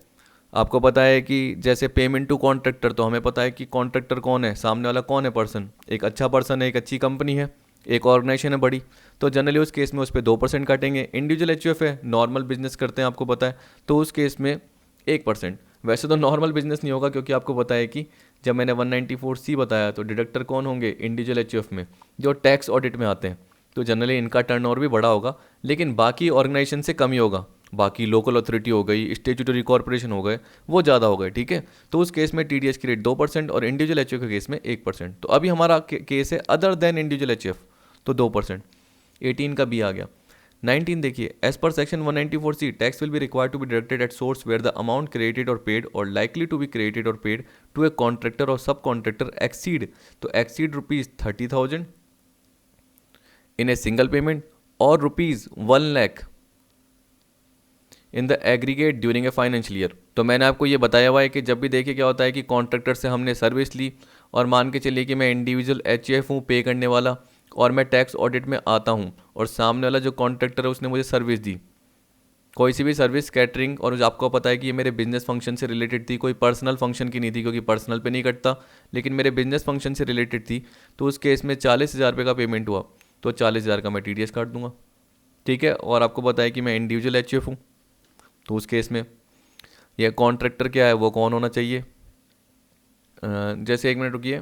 आपको पता है कि जैसे पेमेंट टू कॉन्ट्रैक्टर, तो हमें पता है कि कॉन्ट्रैक्टर कौन है, सामने वाला कौन है, पर्सन, एक अच्छा पर्सन है, एक अच्छी कंपनी है, एक ऑर्गेनाइजेशन है बड़ी, तो जनरली उस केस में उस पर 2% काटेंगे। इंडिविजुअल HF है, नॉर्मल बिजनेस करते हैं, आपको पता है, तो उस केस में 1%। वैसे तो नॉर्मल बिजनेस नहीं होगा, क्योंकि आपको पता है कि जब मैंने 194C बताया तो डिडक्टर कौन होंगे, इंडिविजुअल HF में जो टैक्स ऑडिट में आते हैं, तो जनरली इनका टर्नओवर भी बड़ा होगा, लेकिन बाकी ऑर्गेनाइजेशन से कम ही होगा। बाकी लोकल अथॉरिटी हो गई, स्टेचुटरी कॉर्पोरेशन हो गए, वो ज़्यादा हो गए, ठीक है। तो उस केस में TDS की रेट 2% और इंडिविजुअल HF के केस में 1%। तो अभी हमारा केस है अदर देन इंडिविजुअल HF, तो 2%। 18 का बी आ गया। 19 देखिए, as per section 194C tax will be required to be deducted at source where the amount credited और पेड और लाइकली टू बी क्रिएटेड और पेड टू ए कॉन्ट्रैक्टर और सब कॉन्ट्रैक्टर एक्सीड, तो exceed ₹30,000 in a single payment or ₹1 lakh in the aggregate during a financial year। तो मैंने आपको ये बताया हुआ है कि जब भी देखिए क्या होता है कि कॉन्ट्रैक्टर से हमने सर्विस ली, और मान के चलिए कि मैं इंडिविजुअल HF हूँ पे करने वाला, और मैं टैक्स ऑडिट में आता हूँ, और सामने वाला जो कॉन्ट्रैक्टर है उसने मुझे सर्विस दी, कोई सी भी सर्विस, कैटरिंग, और आपको पता है कि ये मेरे बिजनेस फंक्शन से रिलेटेड थी, कोई पर्सनल फंक्शन की नहीं थी, क्योंकि पर्सनल पे नहीं कटता, लेकिन मेरे बिजनेस फंक्शन से रिलेटेड थी। तो उस केस में 40,000 रुपये का पेमेंट हुआ, तो 40,000 का मैं TDS काट दूंगा, ठीक है। और आपको पता है कि मैं इंडिविजुअल HF हूँ, तो उस केस में या कॉन्ट्रैक्टर क्या है वो कौन होना चाहिए। जैसे 1 मिनट रुकिए,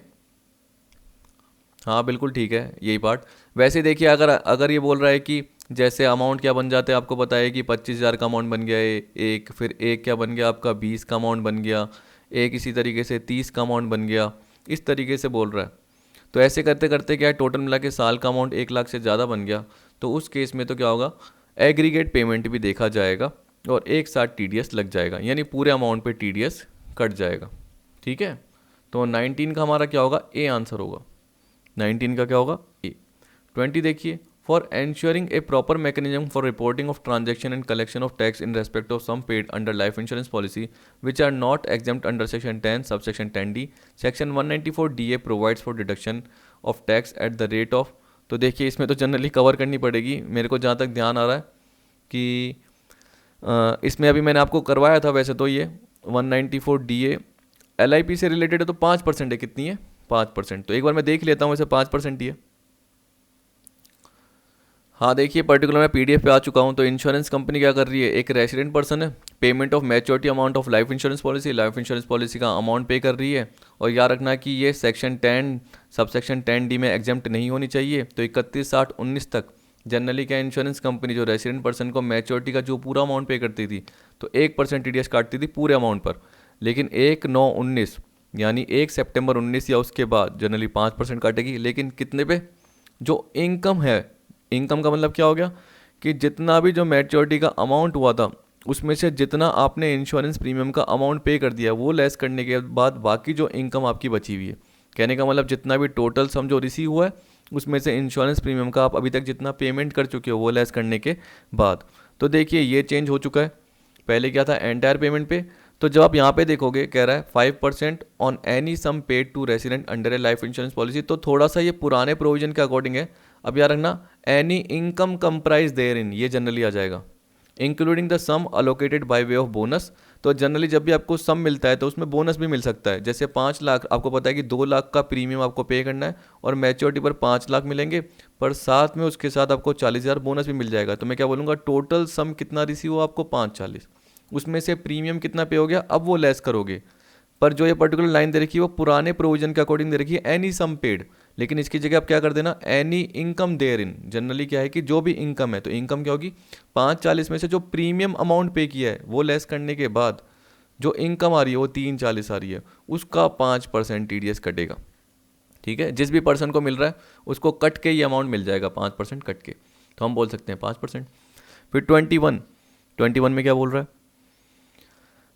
हाँ बिल्कुल ठीक है यही पार्ट। वैसे देखिए अगर अगर ये बोल रहा है कि जैसे अमाउंट क्या बन जाते हैं, आपको पता है कि 25,000 का अमाउंट बन गया एक, फिर एक क्या बन गया आपका 20 का अमाउंट बन गया एक, इसी तरीके से 30 का अमाउंट बन गया, इस तरीके से बोल रहा है। तो ऐसे करते करते क्या है, टोटल मिला के साल का अमाउंट 1 लाख से ज़्यादा बन गया, तो उस केस में तो क्या होगा, एग्रीगेट पेमेंट भी देखा जाएगा और एक साथ टीडीएस लग जाएगा, यानी पूरे अमाउंट पे टीडीएस कट जाएगा। ठीक है, तो 19 का हमारा क्या होगा, ए आंसर होगा। 19 का क्या होगा, ए। 20 देखिए, for ensuring a proper mechanism for reporting of transaction and collection of tax in respect of sum paid under life insurance policy which are not exempt under section 10 subsection 10D, section 194DA provides for deduction of tax at the rate of. तो देखिए इसमें तो जनरली कवर करनी पड़ेगी, मेरे को जहाँ तक ध्यान आ रहा है कि इसमें अभी मैंने आपको करवाया था वैसे तो ये 194DA LIP से रिलेटेड है, तो 5% है, कितनी है 5%। तो एक बार मैं देख लेता हूँ, वैसे 5% ही है। हाँ देखिए पर्टिकुलर मैं पीडीएफ पे आ चुका हूँ। तो इंश्योरेंस कंपनी क्या कर रही है, एक रेसिडेंट पर्सन है, payment of maturity amount of life insurance policy का अमाउंट पे कर रही है। और याद रखना कि ये सेक्शन 10 सबसेक्शन 10D में एग्जेम्प्ट नहीं होनी चाहिए। तो 31/8/19 तक जनरली क्या इंश्योरेंस कंपनी जो रेसिडेंट पर्सन को मैच्योरिटी का जो पूरा अमाउंट पे करती थी तो 1% टीडीएस काटती थी पूरे अमाउंट पर। लेकिन 1/9/19 यानी 1 सितंबर 2019 या उसके बाद जनरली 5% काटेगी। लेकिन कितने पे, जो इनकम है, इनकम का मतलब क्या हो गया कि जितना भी जो मैच्योरिटी का अमाउंट हुआ था उसमें से जितना आपने इंश्योरेंस प्रीमियम का अमाउंट पे कर दिया वो लेस करने के बाद बाकी जो इनकम आपकी बची हुई है, कहने का मतलब जितना भी टोटल सम जो रिसीव हुआ है उसमें से इंश्योरेंस प्रीमियम का आप अभी तक जितना पेमेंट कर चुके हो वो लेस करने के बाद। तो देखिए ये चेंज हो चुका है, पहले क्या था एंटायर पेमेंट पे। तो जब आप यहाँ पे देखोगे कह रहा है 5% on any sum paid to resident under a life insurance policy, तो थोड़ा सा ये पुराने प्रोविजन के अकॉर्डिंग है। अब याद रखना any income comprised therein, ये जनरली आ जाएगा, including the sum allocated by way of bonus. तो जनरली जब भी आपको सम मिलता है तो उसमें बोनस भी मिल सकता है। जैसे 5 लाख, आपको पता है कि 2 लाख का प्रीमियम आपको पे करना है और मैच्योरिटी पर 5 लाख मिलेंगे, पर साथ में उसके साथ आपको 40,000 बोनस भी मिल जाएगा। तो मैं क्या बोलूँगा, टोटल सम कितना रिसीव हो आपको 540, उसमें से प्रीमियम कितना पे हो गया अब वो लेस करोगे। पर जो ये पर्टिकुलर लाइन दे रखी है वो पुराने प्रोविजन के अकॉर्डिंग दे रखी है एनी सम पेड, लेकिन इसकी जगह आप क्या कर देना any income therein. Generally क्या है कि जो भी इनकम है, तो इनकम क्या होगी 540 में से जो प्रीमियम अमाउंट पे किया है वो लेस करने के बाद जो इनकम आ रही है वो 340 आ रही है, उसका 5% टीडीएस कटेगा। ठीक है, जिस भी पर्सन को मिल रहा है उसको कट के ये अमाउंट मिल जाएगा 5% कट के, तो हम बोल सकते हैं 5%। फिर 21 में क्या बोल रहा है,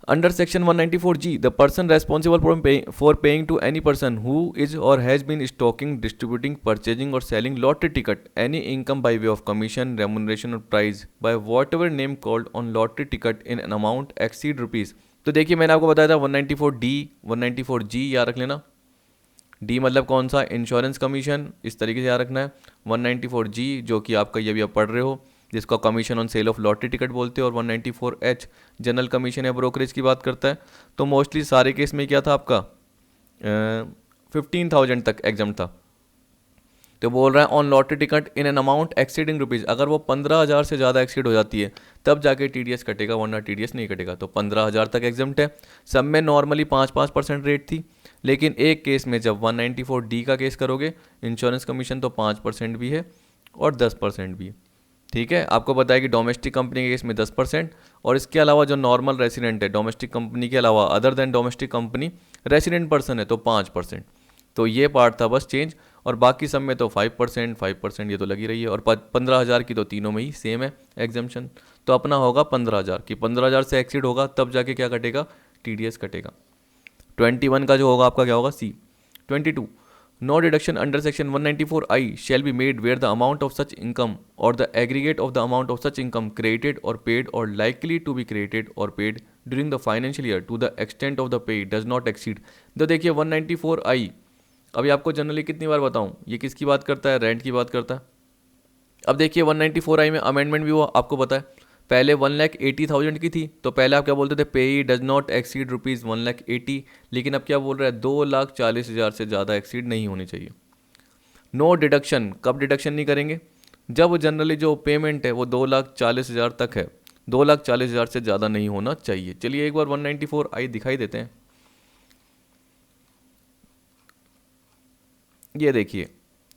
under section 194G the person responsible for paying to any person who is और has been stocking distributing purchasing और selling lottery ticket any income by way of commission remuneration और prize by whatever name called on lottery ticket in an amount exceed rupees. तो देखिए मैंने आपको बताया था 194D 194G याद रख लेना। डी मतलब कौन सा, इंश्योरेंस कमीशन, इस तरीके से याद रखना है। 194G जो कि आपका ये भी आप पढ़ रहे हो, जिसको commission on sale of lottery ticket बोलते हैं। और 194H जनरल कमीशन या ब्रोकरेज की बात करता है। तो मोस्टली सारे केस में क्या था आपका 15,000 तक एग्जाम था। तो बोल रहा है on lottery ticket in an amount exceeding rupees, अगर वो 15,000 से ज़्यादा एक्सीड हो जाती है तब जाके टीडीएस कटेगा, वरना टीडीएस नहीं कटेगा। तो 15,000 तक एग्जाम्प्ट है। सब में नॉर्मली 5% रेट थी, लेकिन एक केस में जब 194D का केस करोगे इंश्योरेंस कमीशन तो 5% भी है और 10% भी है। ठीक है, आपको पता है कि डोमेस्टिक कंपनी के केस में 10%, और इसके अलावा जो नॉर्मल रेसिडेंट है डोमेस्टिक कंपनी के अलावा other than domestic company resident person है तो 5%। तो ये पार्ट था बस चेंज, और बाकी सब में तो 5% ये तो लगी रही है। और 15,000 की तो तीनों में ही सेम है एग्जाम्पशन। तो अपना होगा 15,000 की 15,000 से एक्सीड होगा तब जाके क्या कटेगा, टीडीएस कटेगा। 21 का जो होगा आपका क्या होगा, C. 22 no deduction under section 194I shall be made where the amount of such income or the aggregate of the amount of such income created or paid or likely to be created or paid during the financial year to the extent of the pay does not exceed। तो देखिए 194I अभी आपको जनरली कितनी बार बताऊं, ये किसकी बात करता है, रेंट की बात करता है। अब देखिए 194I में अमेंडमेंट भी हुआ, आपको पता है पहले 1,80,000 की थी, तो पहले आप क्या बोलते थे, पे डज नॉट एक्सीड रुपीज़ 1,80,000, लेकिन अब क्या बोल रहा है 2,40,000 से ज़्यादा एक्सीड नहीं होनी चाहिए। नो डिडक्शन, कब डिडक्शन नहीं करेंगे, जब जनरली जो पेमेंट है वो 2,40,000 तक है, 2,40,000 से ज़्यादा नहीं होना चाहिए। चलिए एक बार 194I दिखाई देते हैं। ये देखिए,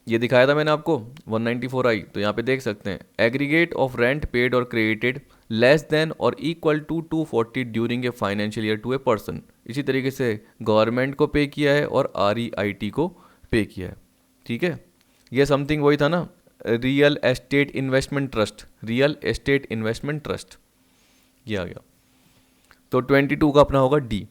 ये दिखाया था मैंने आपको 194I, तो यहाँ पे देख सकते हैं एग्रीगेट ऑफ रेंट पेड और क्रिएटेड लेस देन और equal to 240 during a financial year to a person. इसी तरीके से गवर्नमेंट को पे किया है और REIT को पे किया है। ठीक है, ये समथिंग वही था ना, real estate investment trust, real estate investment trust, ये आ गया। तो 22 का अपना होगा डी।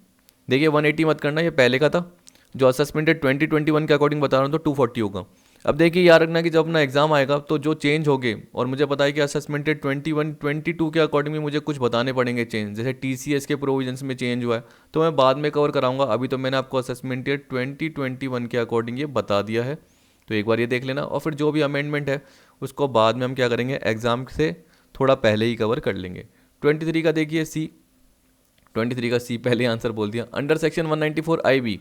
देखिए 180 मत करना, ये पहले का था। जो असेसमेंट है 2021 के अकॉर्डिंग बता रहा हूँ तो 240 होगा। अब देखिए याद रखना कि जब अपना एग्जाम आएगा तो जो चेंज होंगे, और मुझे पता है कि असेसमेंट 21-22 के अकॉर्डिंग भी मुझे कुछ बताने पड़ेंगे चेंज, जैसे TCS के प्रोविजंस में चेंज हुआ है तो मैं बाद में कवर कराऊंगा। अभी तो मैंने आपको असेसमेंट 2021 के अकॉर्डिंग ये बता दिया है, तो एक बार ये देख लेना, और फिर जो भी अमेंडमेंट है उसको बाद में हम क्या करेंगे, एग्जाम से थोड़ा पहले ही कवर कर लेंगे। 23 का देखिए सी, 23 का सी पहले आंसर बोल दिया। Under section 194IB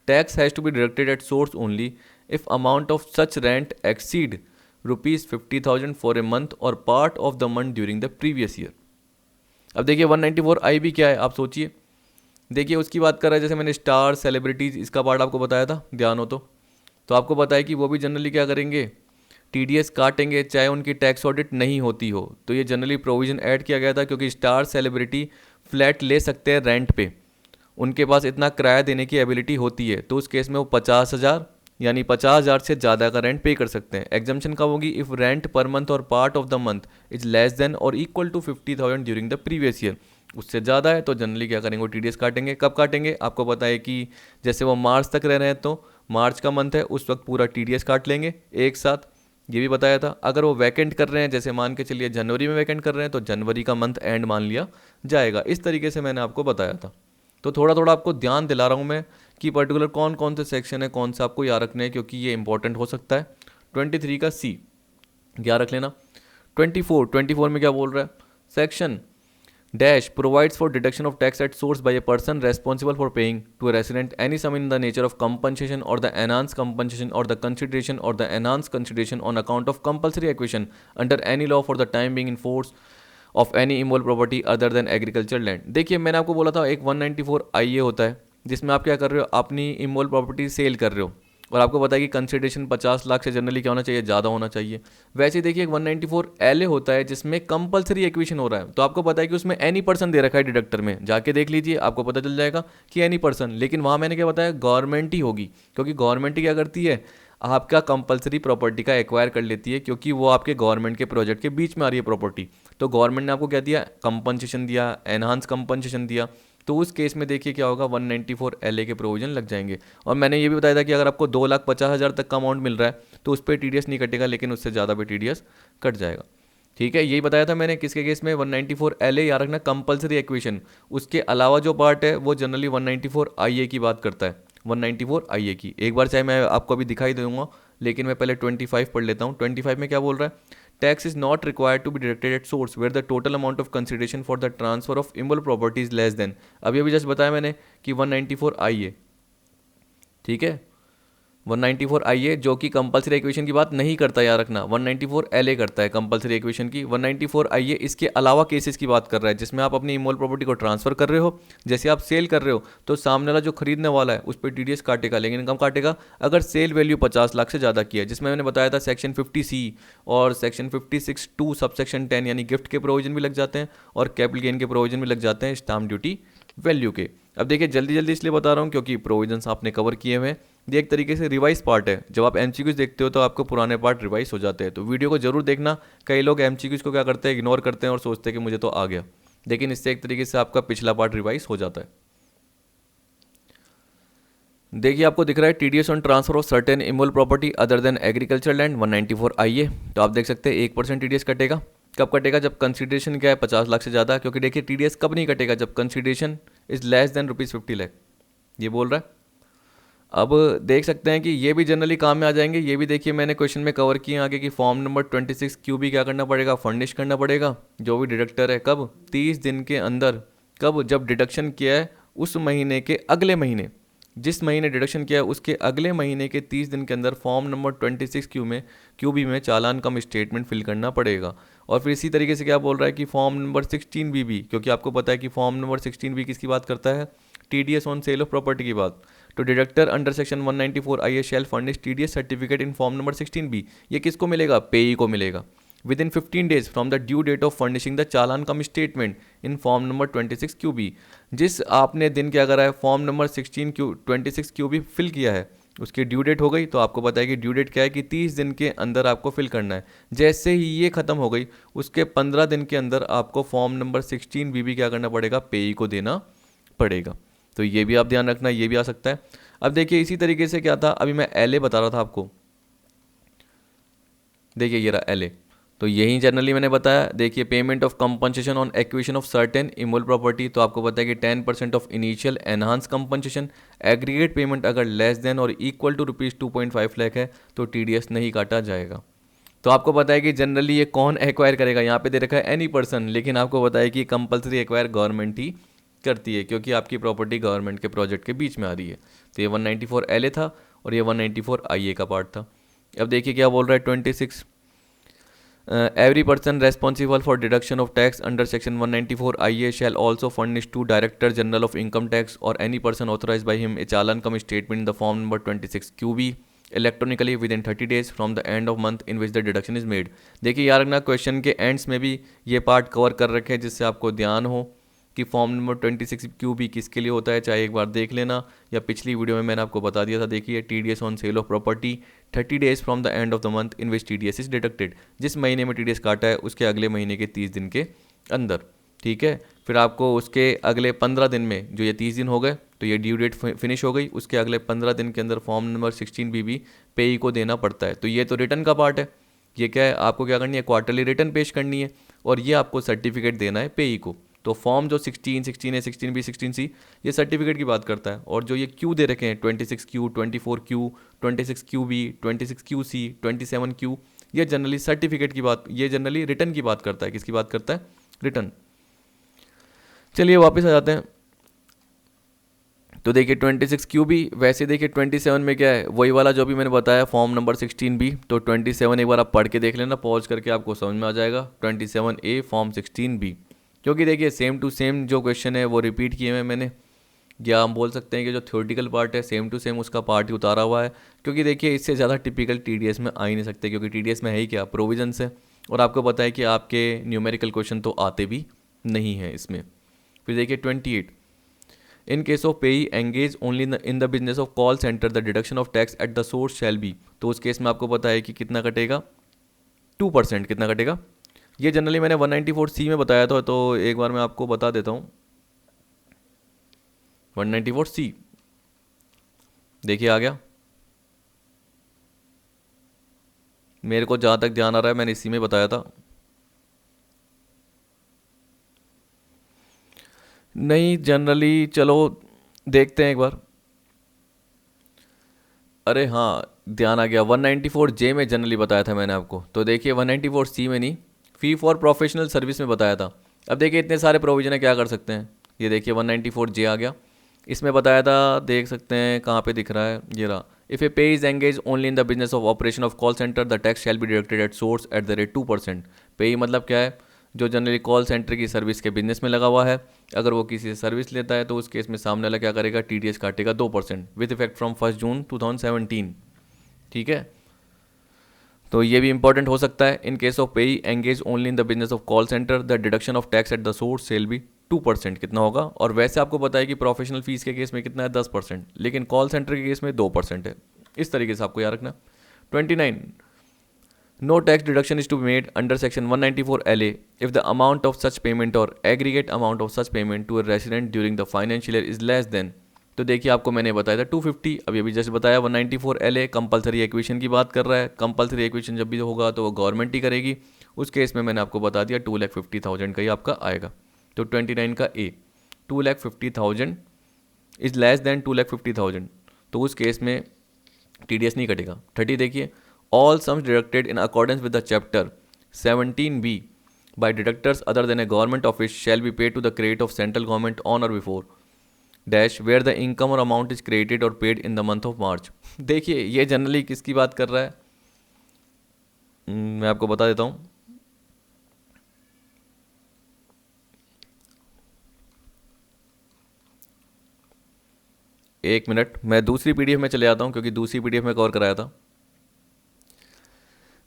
tax has to be deducted at source only if amount of such rent exceed ₹50,000 for a month और part of the month during the previous year. अब देखिए 194IB क्या है, आप सोचिए। देखिए उसकी बात कर रहा है, जैसे मैंने स्टार सेलिब्रिटीज़ इसका पार्ट आपको बताया था, ध्यान हो तो आपको पता है कि वो भी जनरली क्या करेंगे, TDS काटेंगे चाहे उनकी टैक्स ऑडिट नहीं होती हो। तो ये जनरली प्रोविज़न ऐड किया गया था क्योंकि स्टार सेलिब्रिटी फ्लैट ले सकते हैं रेंट पे, उनके पास इतना किराया देने की एबिलिटी होती है, तो उस केस में वो 50,000 यानी 50,000 से ज़्यादा का रेंट पे कर सकते हैं। एग्जाम्पशन कब होगी, इफ़ रेंट पर मंथ और part of the month is less than और equal to 50,000 during the previous year. उससे ज़्यादा है तो जनरली क्या करेंगे, वो TDS काटेंगे। कब काटेंगे, आपको पता है कि जैसे वो मार्च तक रह रहे हैं तो मार्च का मंथ है उस वक्त पूरा TDS काट लेंगे एक साथ, ये भी बताया था। अगर वो वैकेंट कर रहे हैं, जैसे मान के चलिए जनवरी में वैकेंट कर रहे हैं, तो जनवरी का मंथ एंड मान लिया जाएगा। इस तरीके से मैंने आपको बताया था। तो थोड़ा थोड़ा आपको ध्यान दिला रहा हूँ मैं कि पर्टिकुलर कौन कौन से सेक्शन है, कौन सा आपको याद रखना है, क्योंकि ये इंपॉर्टेंट हो सकता है। 23 का सी याद रख लेना। 24 में क्या बोल रहा है, section dash provides for deduction of tax at source by a person responsible for paying to a resident any sum in the nature of compensation और द एनहांस कंपनसेशन और द कंसिडरेशन और the enhanced consideration on account of compulsory acquisition under any law for the time being in force of any immovable property other than agriculture land. देखिए मैंने आपको बोला था एक 194IA होता है जिसमें आप क्या कर रहे हो, अपनी इमोल प्रॉपर्टी सेल कर रहे हो, और आपको पता है कि कंसिडरेशन 50 लाख से जनरली क्या होना चाहिए, ज़्यादा होना चाहिए। वैसे देखिए एक 194LA होता है जिसमें कंपलसरी एक्विशन हो रहा है, तो आपको पता है कि उसमें एनी पर्सन दे रखा है डिडक्टर में, जाके देख लीजिए आपको पता चल जाएगा कि एनी पर्सन। लेकिन वहाँ मैंने क्या बताया, गवर्नमेंट ही होगी, क्योंकि गवर्नमेंट ही क्या करती है, आपका कंपलसरी प्रॉपर्टी का एक्वायर कर लेती है, क्योंकि वो आपके गवर्नमेंट के प्रोजेक्ट के बीच में आ रही है प्रॉपर्टी। तो गवर्नमेंट ने आपको क्या दिया, कंपनसेशन दिया, एनहांस कंपनसेशन दिया, तो उस केस में देखिए क्या होगा, 194LA के प्रोविजन लग जाएंगे। और मैंने ये भी बताया था कि अगर आपको 2,50,000 तक का अमाउंट मिल रहा है तो उस पर TDS नहीं कटेगा, लेकिन उससे ज़्यादा पे TDS कट जाएगा। ठीक है, यही बताया था मैंने किसके केस में, 194LA याद रखना, कंपलसरी एक्विशन। उसके अलावा जो पार्ट है वो जनरली 194IA की बात करता है, 194IA की। एक बार चाहे मैं आपको अभी दिखाई दूंगा, लेकिन मैं पहले 25 पढ़ लेता हूँ। 25 में क्या बोल रहा है, tax is not required to be deducted at source where the total amount of consideration for the transfer of immovable property is less than. अभी अभी जस्ट बताया मैंने कि 194IA, ठीक है, 194IA जो कि कंपलसरी एक्विशन की बात नहीं करता, याद रखना, 194LA करता है कंपलसरी एक्विशन की। 194IA इसके अलावा केसेस की बात कर रहा है जिसमें आप अपनी इमोल प्रॉपर्टी को ट्रांसफर कर रहे हो, जैसे आप सेल कर रहे हो तो सामने वाला जो खरीदने वाला है उस पर TDS काटेगा, लेकिन कम काटेगा अगर सेल वैल्यू 50 लाख से ज़्यादा की है, जिसमें मैंने बताया था सेक्शन 50C और सेक्शन 56(2) सबसेक्शन 10 यानी गिफ्ट के प्रोविजन भी लग जाते हैं और कैपिटल गेन के प्रोविजन भी लग जाते हैं स्टाम्प ड्यूटी वैल्यू के। अब देखिए जल्दी जल्दी इसलिए बता रहा हूँ क्योंकि प्रोविजंस आपने कवर किए हुए हैं। ये एक तरीके से रिवाइज पार्ट है, जब आप MCQs देखते हो तो आपको पुराने पार्ट रिवाइज हो जाते हैं, तो वीडियो को जरूर देखना। कई लोग MCQs को क्या करते हैं, इग्नोर करते हैं और सोचते हैं कि मुझे तो आ गया, लेकिन इससे एक तरीके से आपका पिछला पार्ट रिवाइज हो जाता है। देखिए आपको दिख रहा है TDS on transfer of certain इमोल property other than agriculture land 194IA, तो आप देख सकते हैं 1% TDS कटेगा। कब कटेगा, जब कंसिडरेशन क्या है 50 लाख से ज़्यादा, क्योंकि देखिए TDS कब नहीं कटेगा, जब consideration is less then ₹50 lakh, ये बोल रहा है। अब देख सकते हैं कि ये भी जनरली काम में आ जाएंगे, ये भी देखिए मैंने क्वेश्चन में कवर किए आगे कि फॉर्म नंबर 26Q भी क्या करना पड़ेगा, फर्निश करना पड़ेगा जो भी डिडक्टर है, कब, 30 दिन के अंदर, कब, जब डिडक्शन किया है उस महीने के अगले महीने, जिस महीने डिडक्शन किया है उसके अगले महीने के 30 दिन के अंदर फॉर्म नंबर 26 क्यू बी में चालान कम स्टेटमेंट फिल करना पड़ेगा। और फिर इसी तरीके से क्या बोल रहा है कि फॉर्म नंबर 16 भी, क्योंकि आपको पता है कि फॉर्म नंबर 16 किसकी बात करता है, TDS on sale of property की बात। तो deductor under section 194 I shell furnish TDS certificate in form number 16 ये किसको मिलेगा, पेई को मिलेगा। Within 15 days from the due date of furnishing the challan cum statement in form number 26 Q B, जिस आपने दिन क्या करा है, form number 26 Q B fill किया है, उसकी ड्यू डेट हो गई। तो आपको पता है कि ड्यू डेट क्या है कि 30 दिन के अंदर आपको फिल करना है। जैसे ही ये खत्म हो गई उसके 15 दिन के अंदर आपको फॉर्म नंबर 16 भी क्या करना पड़ेगा, पेई को देना पड़ेगा। तो ये भी आप ध्यान रखना, ये भी आ सकता है। अब देखिए इसी तरीके से क्या था, अभी मैं एलए बता रहा था आपको, देखिए ये रहा एलए। तो यही जनरली मैंने बताया। देखिए payment of compensation on acquisition of certain immovable property, तो आपको पता है कि 10% of initial enhance compensation, aggregate payment अगर लेस देन और इक्वल टू ₹2.5 लाख है तो टीडीएस नहीं काटा जाएगा। तो आपको पता है कि जनरली ये कौन एक्वायर करेगा, यहाँ पे दे रखा है एनी पर्सन, लेकिन आपको पता है कि कंपलसरी एक्वायर गवर्नमेंट ही करती है, क्योंकि आपकी प्रॉपर्टी गवर्नमेंट के प्रोजेक्ट के बीच में आ रही है। तो ये 194 एलए था और ये 194 आईए का पार्ट था। अब देखिए क्या बोल रहा है 26, every person responsible for deduction of tax under section 194 IA shall also furnish to Director General of Income Tax or any person authorized by him a challan come statement in the form number 26 QB electronically within 30 days from the end of month in which the deduction is made। देखिए यार ना क्वेश्चन के एंड्स में भी ये पार्ट कवर कर रखे हैं, जिससे आपको ध्यान हो कि फॉर्म नंबर 26 क्यू बी किसके लिए होता है, चाहे एक बार देख लेना या पिछली वीडियो में मैंने आपको बता दिया था। देखिए TDS on sale of property 30 days from the end of the month in which TDS is deducted, जिस महीने में टीडीएस काटा है उसके अगले महीने के 30 दिन के अंदर। ठीक है, फिर आपको उसके अगले 15 दिन में, जो ये 30 दिन हो गए तो ये ड्यू डेट फिनिश हो गई, उसके अगले 15 दिन के अंदर फॉर्म नंबर 16 भी पेई को देना पड़ता है। तो ये तो रिटर्न का पार्ट है। ये क्या है, आपको क्या करनी है, क्वार्टरली रिटर्न पेश करनी है और ये आपको सर्टिफिकेट देना है पेई को। तो फॉर्म जो 16 है, 16B 16C, ये सर्टिफिकेट की बात करता है। और जो ये क्यू दे रखे हैं 26Q 24Q 26QB 26QC 27Q, ये जनरली सर्टिफिकेट की बात, ये जनरली रिटर्न की बात करता है। किसकी बात करता है, रिटर्न। चलिए वापस आ जाते हैं। तो देखिए 26QB, वैसे देखिए 27 में क्या है, वही वाला जो भी मैंने बताया फॉर्म नंबर 16B। तो 27 एक बार आप पढ़ के देख लेना, पॉज करके, आपको समझ में आ जाएगा 27A फॉर्म 16B। क्योंकि देखिए सेम टू सेम जो क्वेश्चन है वो रिपीट किए हुए मैंने, या हम बोल सकते हैं कि जो थ्योरेटिकल पार्ट है सेम टू सेम उसका पार्ट ही उतारा हुआ है। क्योंकि देखिए इससे ज़्यादा टिपिकल टीडीएस में आ ही नहीं सकते, क्योंकि टीडीएस में है ही क्या, प्रोविजंस है। और आपको पता है कि आपके न्यूमेरिकल क्वेश्चन तो आते भी नहीं हैं इसमें। फिर देखिए 28, इन case of payee engaged only in the business of call centre the deduction of tax at the source shall be. तो उस केस में आपको पता है कि कितना कटेगा, 2%। कितना कटेगा, ये जनरली मैंने 194C में बताया था, तो एक बार मैं आपको बता देता हूँ। 194C देखिए आ गया, मेरे को जहाँ तक ध्यान आ रहा है मैंने इसी में बताया था। नहीं जनरली, चलो देखते हैं एक बार। अरे हाँ ध्यान आ गया, 194J में जनरली बताया था मैंने आपको। तो देखिए 194C में नहीं, फी फॉर प्रोफेशनल सर्विस में बताया था। अब देखिए इतने सारे प्रोविजन है, क्या कर सकते हैं। ये देखिए 194J आ गया, इसमें बताया था, देख सकते हैं कहाँ पे दिख रहा है, ये रहा। इफ़ ए पे is engage only in the business of operation of call centre the tax shall be deducted at source eight the rate 2%। पे मतलब क्या है, जो जनरली कॉल सेंटर की सर्विस के बिजनेस में लगा हुआ है, अगर वो किसी से सर्विस लेता है तो उस केस में सामने वाला क्या करेगा, टीडीएस काटेगा 2% विद इफेक्ट फ्रॉम 1 जून 2017। ठीक है, तो ये भी इंपॉर्टेंट हो सकता है। In case of payee engaged only in the business of call centre the deduction of tax at the source shall be 2%। कितना होगा, और वैसे आपको पता है कि प्रोफेशनल फीस के केस में कितना है, 10%, लेकिन कॉल सेंटर के केस में 2% है। इस तरीके से आपको याद रखना। 29, no tax deduction is to be made under section 194 LA if the amount of such payment और aggregate amount of such payment to a resident during the financial year is less than. तो देखिए आपको मैंने बताया था 250, अभी अभी जस्ट बताया 194 LA कंपलसरी एक्विजिशन की बात कर रहा है। कंपलसरी एक्विजिशन जब भी होगा तो वो गवर्नमेंट ही करेगी। उस केस में मैंने आपको बता दिया 2,50,000 का ही आपका आएगा। तो 29 का ए, 2,50,000 इज लेस देन 2,50,000, तो उस केस में टीडीएस नहीं कटेगा। 30 देखिए, all sums deducted in accordance with the chapter 17B by deductors other than a government office shall be paid to the credit of central government on और before. Dash where the income और अमाउंट इज क्रिएटेड और paid in the month of March. देखिए ये जनरली किसकी बात कर रहा है, मैं आपको बता देता हूँ। एक मिनट, मैं दूसरी पीडीएफ में चले जाता हूँ क्योंकि दूसरी पीडीएफ में कवर कराया था।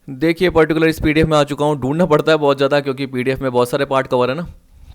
देखिए पर्टिकुलर इस पीडीएफ में आ चुका हूँ, ढूंढना पड़ता है बहुत ज़्यादा क्योंकि पीडीएफ में बहुत सारे पार्ट कवर है ना।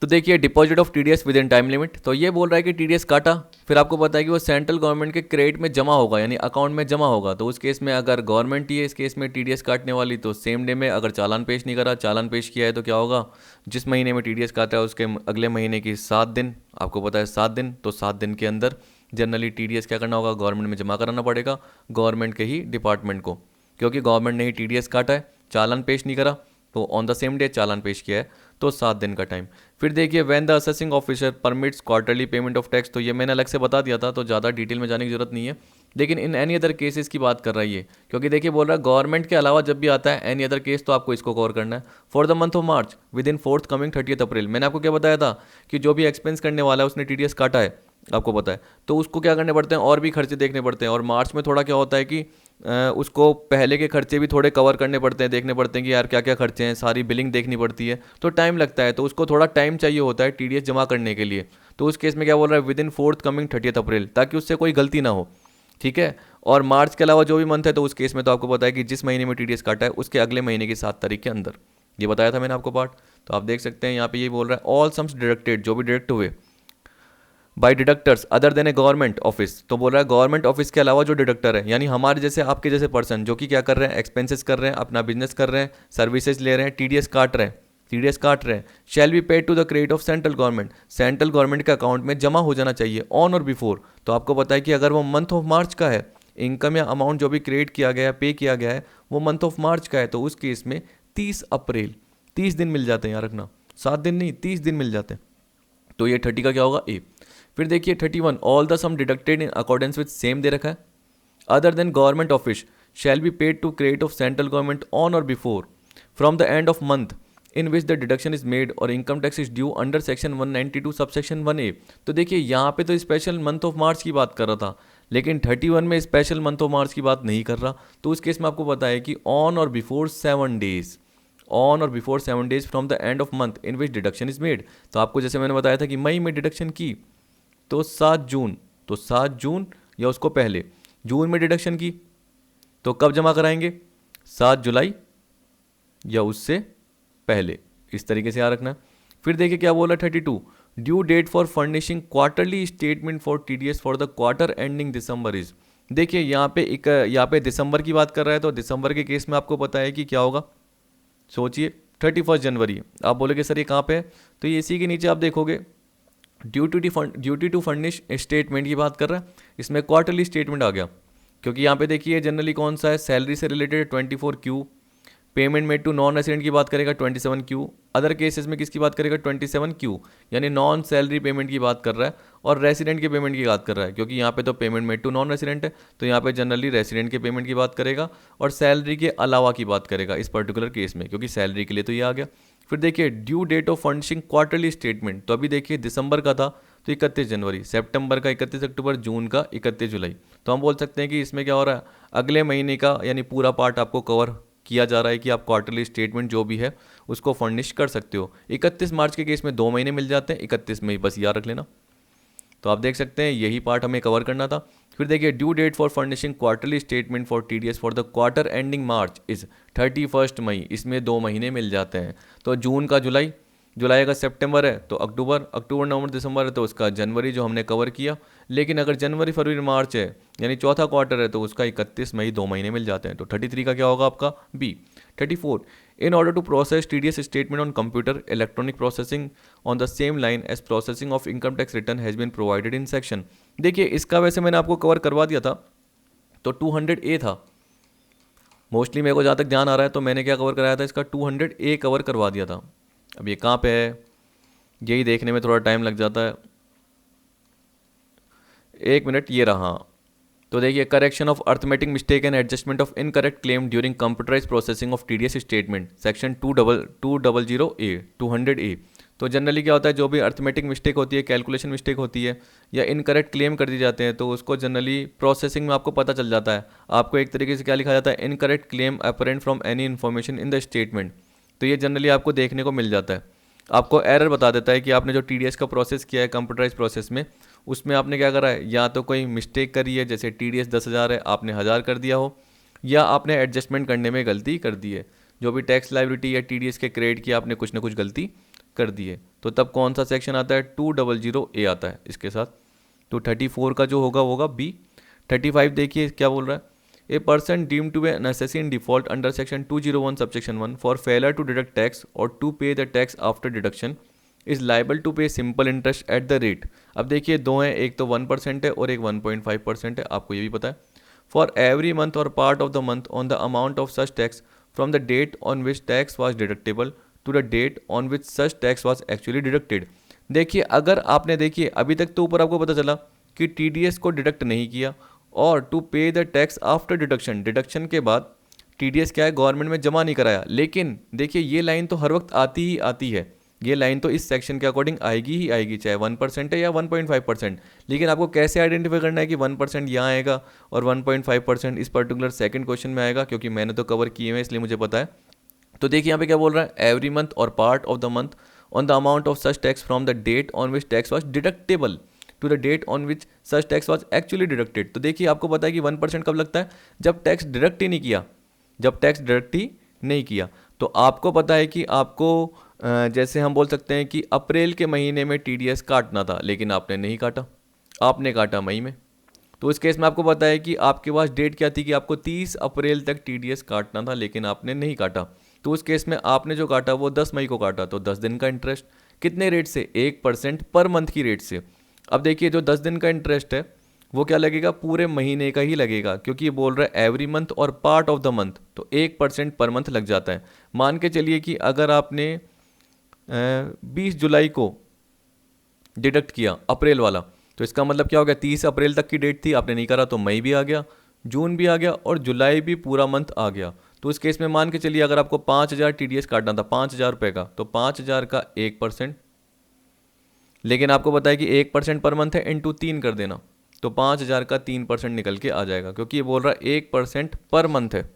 तो देखिए deposit of TDS with in time limit, तो ये बोल रहा है कि टीडीएस काटा, फिर आपको पता है कि वो सेंट्रल गवर्नमेंट के क्रेडिट में जमा होगा यानी अकाउंट में जमा होगा। तो उस केस में अगर गवर्नमेंट ही है इस केस में टीडीएस काटने वाली, तो सेम डे में अगर चालान पेश नहीं करा, चालान पेश किया है तो क्या होगा, जिस महीने में टीडीएस काटा है उसके अगले महीने की 7 दिन, आपको पता है 7 दिन, तो 7 दिन के अंदर जनरली टीडीएस क्या करना होगा, गवर्नमेंट में जमा कराना पड़ेगा, गवर्नमेंट के ही डिपार्टमेंट को, क्योंकि गवर्नमेंट ने ही टीडीएस काटा है, चालान पेश नहीं करा, तो ऑन द सेम डे चालान पेश किया है, तो 7 दिन का टाइम। फिर देखिए when the assessing officer permits quarterly payment of tax, तो ये मैंने अलग से बता दिया था तो ज़्यादा डिटेल में जाने की जरूरत नहीं है, लेकिन इन एनी अदर केसेस की बात कर रहा है ये, क्योंकि देखिए बोल रहा है गवर्नमेंट के अलावा जब भी आता है एनी अदर केस तो आपको इसको कवर करना है। For the month of March with in fourth coming 30 अप्रैल, मैंने आपको क्या बताया था कि जो भी एक्सपेंस करने वाला है उसने टीडीएस काटा है, आपको पता है, तो उसको क्या करने पड़ते हैं और भी खर्चे देखने पड़ते हैं। और मार्च में थोड़ा क्या होता है कि उसको पहले के खर्चे भी थोड़े कवर करने पड़ते हैं, देखने पड़ते हैं कि यार क्या क्या खर्चे हैं, सारी बिलिंग देखनी पड़ती है, तो टाइम लगता है, तो उसको थोड़ा टाइम चाहिए होता है टीडीएस जमा करने के लिए। तो उस केस में क्या बोल रहा है, विद इन फोर्थ कमिंग 30 अप्रैल, ताकि उससे कोई गलती ना हो, ठीक है। और मार्च के अलावा जो भी मंथ है तो उस केस में तो आपको पता है कि जिस महीने में टीडीएस काटा है उसके अगले महीने की 7 तारीख के अंदर, ये बताया था मैंने आपको पार्ट। तो आप देख सकते हैं यहाँ पे ये बोल रहा है ऑल सम्स डिडक्टेड, जो भी डिडक्ट हुए bye deductors other than a government office, तो बोल रहा है गवर्नमेंट ऑफिस के अलावा जो डिडक्टर है यानी हमारे जैसे आपके जैसे पर्सन जो कि क्या कर रहे हैं, एक्सपेंसेस कर रहे हैं, अपना बिजनेस कर रहे हैं, सर्विसेज ले रहे हैं, टीडीएस काट रहे हैं, टीडीएस काट रहे हैं, shall be paid to the credit of central government, central government के अकाउंट में जमा हो जाना चाहिए ऑन और बिफोर। तो आपको पता है कि अगर वो मंथ ऑफ मार्च का है, इनकम या अमाउंट जो भी क्रिएट किया गया है, पे किया गया है, वो मंथ ऑफ मार्च का है, तो उस केस में 30 अप्रैल, 30 दिन मिल जाते हैं, याद रखना 7 दिन नहीं 30 दिन मिल जाते हैं। तो ये 30 का क्या होगा ए। फिर देखिए 31 all the sum deducted in accordance with same दे रखा है, other than government office shall be paid to credit of central government on और before from the end of month in which the deduction is made और income tax is due under section 192 subsection 1A। तो देखिए यहाँ पे तो स्पेशल मंथ ऑफ मार्च की बात कर रहा था, लेकिन 31 में स्पेशल मंथ ऑफ मार्च की बात नहीं कर रहा। तो उस केस में आपको पता है कि ऑन और बिफोर 7 डेज, ऑन और before 7 days from the end of month in which deduction is made. तो आपको जैसे मैंने बताया था कि मई में डिडक्शन की तो 7 जून, तो 7 जून या उसको पहले, जून में डिडक्शन की तो कब जमा कराएंगे, 7 जुलाई या उससे पहले, इस तरीके से याद रखना। फिर देखिए क्या बोला 32 due date for furnishing quarterly statement for TDS for the quarter ending December is. देखिए यहाँ पे दिसंबर की बात कर रहा है, तो दिसंबर के केस में आपको पता है कि क्या होगा, सोचिए 31 जनवरी। आप बोलोगे सर ये कहाँ पे है, तो ये इसी के नीचे आप देखोगे ड्यूटी टू फर्निश स्टेटमेंट की बात कर रहा है, इसमें क्वार्टरली स्टेटमेंट आ गया, क्योंकि यहाँ पे देखिए जनरली कौन सा है, सैलरी से related 24Q, payment made to non resident की बात करेगा 27Q, अदर केसेस में किसकी बात करेगा 27Q, यानी नॉन सैलरी पेमेंट की बात कर रहा है, और रेसिडेंट के पेमेंट की बात कर रहा है, क्योंकि यहाँ पे तो payment made to non resident है, तो यहाँ पे जनरली रेसिडेंट के पेमेंट की बात करेगा और सैलरी के अलावा की बात करेगा इस पर्टिकुलर केस में, क्योंकि सैलरी के लिए तो ये आ गया। फिर देखिए due date of furnishing quarterly statement, तो अभी देखिए दिसंबर का था तो 31 जनवरी, सितंबर का 31 अक्टूबर, जून का 31 जुलाई। तो हम बोल सकते हैं कि इसमें क्या हो रहा है, अगले महीने का यानी पूरा पार्ट आपको कवर किया जा रहा है कि आप क्वार्टरली स्टेटमेंट जो भी है उसको फर्निश कर सकते हो। 31 मार्च के केस में 2 महीने मिल जाते हैं, 31 में ही बस याद रख लेना। तो आप देख सकते हैं यही पार्ट हमें कवर करना था। फिर देखिए due date for furnishing quarterly statement for TDS for the quarter ending March is 31 May, इसमें 2 महीने मिल जाते हैं। तो जून का जुलाई, जुलाई अगर सितंबर है तो अक्टूबर, अक्टूबर नवंबर दिसंबर है तो उसका जनवरी जो हमने कवर किया। लेकिन अगर जनवरी फरवरी मार्च है यानी चौथा क्वार्टर है तो उसका 31 मई 2 महीने मिल जाते हैं। तो 33 का क्या होगा आपका B. 34 in order to process TDS statement on computer electronic processing on the same line as processing of income tax return has been provided in section. देखिए इसका वैसे मैंने आपको कवर करवा दिया था, तो 200A था मोस्टली, मेरे को जहाँ तक ध्यान आ रहा है, तो मैंने क्या कवर कराया था, इसका 200A कवर करवा दिया था। अब ये कहाँ पे है, यही देखने में थोड़ा टाइम लग जाता है, 1 मिनट, ये रहा। तो देखिए correction of arithmetic mistake and adjustment of incorrect claim during computerized processing of TDS statement section 200A 200A। तो जनरली क्या होता है, जो भी अर्थमेटिक मिस्टेक होती है, कैलकुलेशन मिस्टेक होती है या इनकरेक्ट क्लेम कर दी जाते हैं, तो उसको जनरली प्रोसेसिंग में आपको पता चल जाता है। आपको एक तरीके से क्या लिखा जाता है, incorrect claim apparent from any information in the statement. तो ये जनरली आपको देखने को मिल जाता है। आपको एरर बता देता है कि आपने जो टीडीएस का प्रोसेस किया है कंप्यूटराइज प्रोसेस में, उसमें आपने क्या करा है, या तो कोई मिस्टेक करी है, जैसे टीडीएस 10,000 है आपने 1,000 कर दिया हो, या आपने एडजस्टमेंट करने में गलती कर दी है। जो भी टैक्स लायबिलिटी या टीडीएस के क्रेडिट की आपने कुछ ना कुछ गलती कर दी है, तो तब कौन सा सेक्शन आता है, 200A आता है इसके साथ। तो 34 का जो होगा वो होगा बी। 35 देखिए क्या बोल रहा है, a person deemed to be an assessee in default under section 201 subsection 1 for failure to deduct tax or to pay the tax after deduction is liable to pay simple interest at the rate। अब देखिए दो हैं, एक तो 1% है और एक 1.5% है, आपको ये भी पता है। फॉर एवरी मंथ और part of the month on the amount of such tax from the date on which tax was deductible to the date on which such tax was actually deducted. देखिए अगर आपने, देखिए अभी तक तो ऊपर आपको पता चला कि टीडीएस को डिडक्ट नहीं किया, और टू पे the tax after deduction, deduction के बाद टीडीएस क्या है, गवर्नमेंट में जमा नहीं कराया। लेकिन देखिए ये लाइन तो हर वक्त आती ही आती है, ये लाइन तो इस सेक्शन के अकॉर्डिंग आएगी ही आएगी, चाहे 1% है या 1.5%। लेकिन आपको कैसे आइडेंटिफाई करना है कि 1% यहाँ आएगा और 1.5% इस पर्टिकुलर सेकंड क्वेश्चन में आएगा, क्योंकि मैंने तो कवर किए हुए इसलिए मुझे पता है। तो देखिए यहाँ पे क्या बोल रहा है, एवरी मंथ और part of the month on the amount of such tax from the date on which tax was deductible to the date on which such tax was actually deducted. तो देखिए आपको पता है कि 1% कब लगता है, जब टैक्स डिडक्ट ही नहीं किया, जब टैक्स डिडक्ट ही नहीं किया। तो आपको पता है कि आपको जैसे हम बोल सकते हैं कि अप्रैल के महीने में टीडीएस काटना था, लेकिन आपने नहीं काटा, आपने काटा मई में। तो इस केस में आपको पता है कि आपके पास डेट क्या थी कि आपको 30 अप्रैल तक टीडीएस काटना था, लेकिन आपने नहीं काटा। तो उस केस में आपने जो काटा वो 10 मई को काटा, तो 10 दिन का इंटरेस्ट कितने रेट से, 1% पर मंथ की रेट से। अब देखिए जो 10 दिन का इंटरेस्ट है वो क्या लगेगा, पूरे महीने का ही लगेगा, क्योंकि ये बोल रहा है एवरी मंथ और पार्ट ऑफ द मंथ, तो 1% पर मंथ लग जाता है। मान के चलिए कि अगर आपने 20 जुलाई को डिडक्ट किया अप्रैल वाला, तो इसका मतलब क्या हो गया, 30 अप्रैल तक की डेट थी, आपने नहीं करा तो मई भी आ गया, जून भी आ गया और जुलाई भी पूरा मंथ आ गया। तो इस केस में मान के चलिए अगर आपको 5,000 टीडीएस काटना था, 5,000 रुपये का, तो 5,000 का 1%, लेकिन आपको पता है कि 1% पर मंथ है, इंटू 3 कर देना, तो 5,000 का 3% निकल के आ जाएगा, क्योंकि ये बोल रहा है 1% पर मंथ है,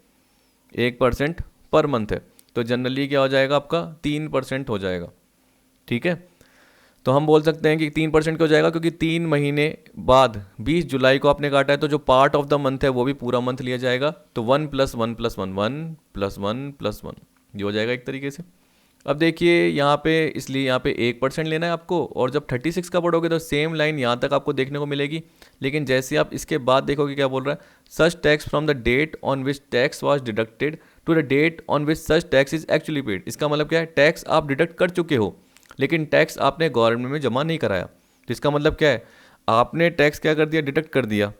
1% पर मंथ है। तो जनरली क्या हो जाएगा आपका, 3% हो जाएगा। ठीक है, तो हम बोल सकते हैं कि 3% क्यों हो जाएगा, क्योंकि 3 महीने बाद 20 जुलाई को आपने काटा है, तो जो पार्ट ऑफ द मंथ है वो भी पूरा मंथ लिया जाएगा। तो 1 + 1 + 1 1 + 1 + 1 ये हो जाएगा एक तरीके से। अब देखिए यहाँ पे, इसलिए यहाँ पे 1% लेना है आपको, और जब 36 का पढ़ोगे तो सेम लाइन यहाँ तक आपको देखने को मिलेगी। लेकिन जैसे आप इसके बाद देखोगे क्या बोल रहा है, such tax from the date on which tax was deducted to the date on which such tax is actually paid. इसका मतलब क्या है, टैक्स आप डिडक्ट कर चुके हो, लेकिन टैक्स आपने गवर्नमेंट में जमा नहीं कराया। तो इसका मतलब क्या है, आपने टैक्स क्या कर दिया, डिडक्ट कर दिया।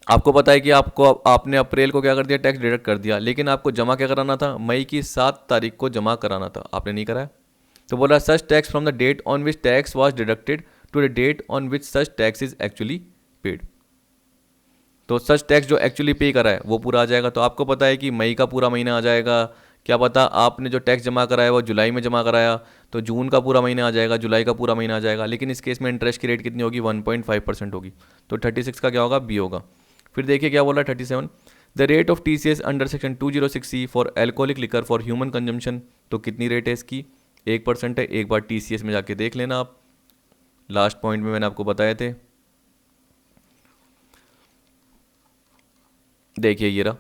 आपको पता है कि आपने अप्रैल को क्या कर दिया, टैक्स डिडक्ट कर दिया, लेकिन आपको जमा क्या कराना था, मई की 7 तारीख को जमा कराना था, आपने नहीं कराया। तो बोला such tax from the date on which tax was deducted to the date on which such tax is actually paid. तो सच टैक्स जो एक्चुअली पे करा है वो पूरा आ जाएगा। तो आपको पता है कि मई का पूरा महीना आ जाएगा, क्या पता आपने जो टैक्स जमा कराया वो जुलाई में जमा कराया, तो जून का पूरा महीना आ जाएगा, जुलाई का पूरा महीना आ जाएगा। लेकिन इस केस में इंटरेस्ट की रेट कितनी होगी, 1.5% होगी। तो 36 का क्या होगा, बी होगा। फिर देखिए क्या बोल रहा है 37, the rate of TCS under section 206C for alcoholic liquor for human consumption. तो कितनी रेट है इसकी, 1% है। एक बार TCS में जाके देख लेना आप, लास्ट पॉइंट में मैंने आपको बताए थे। देखिए ये रहा,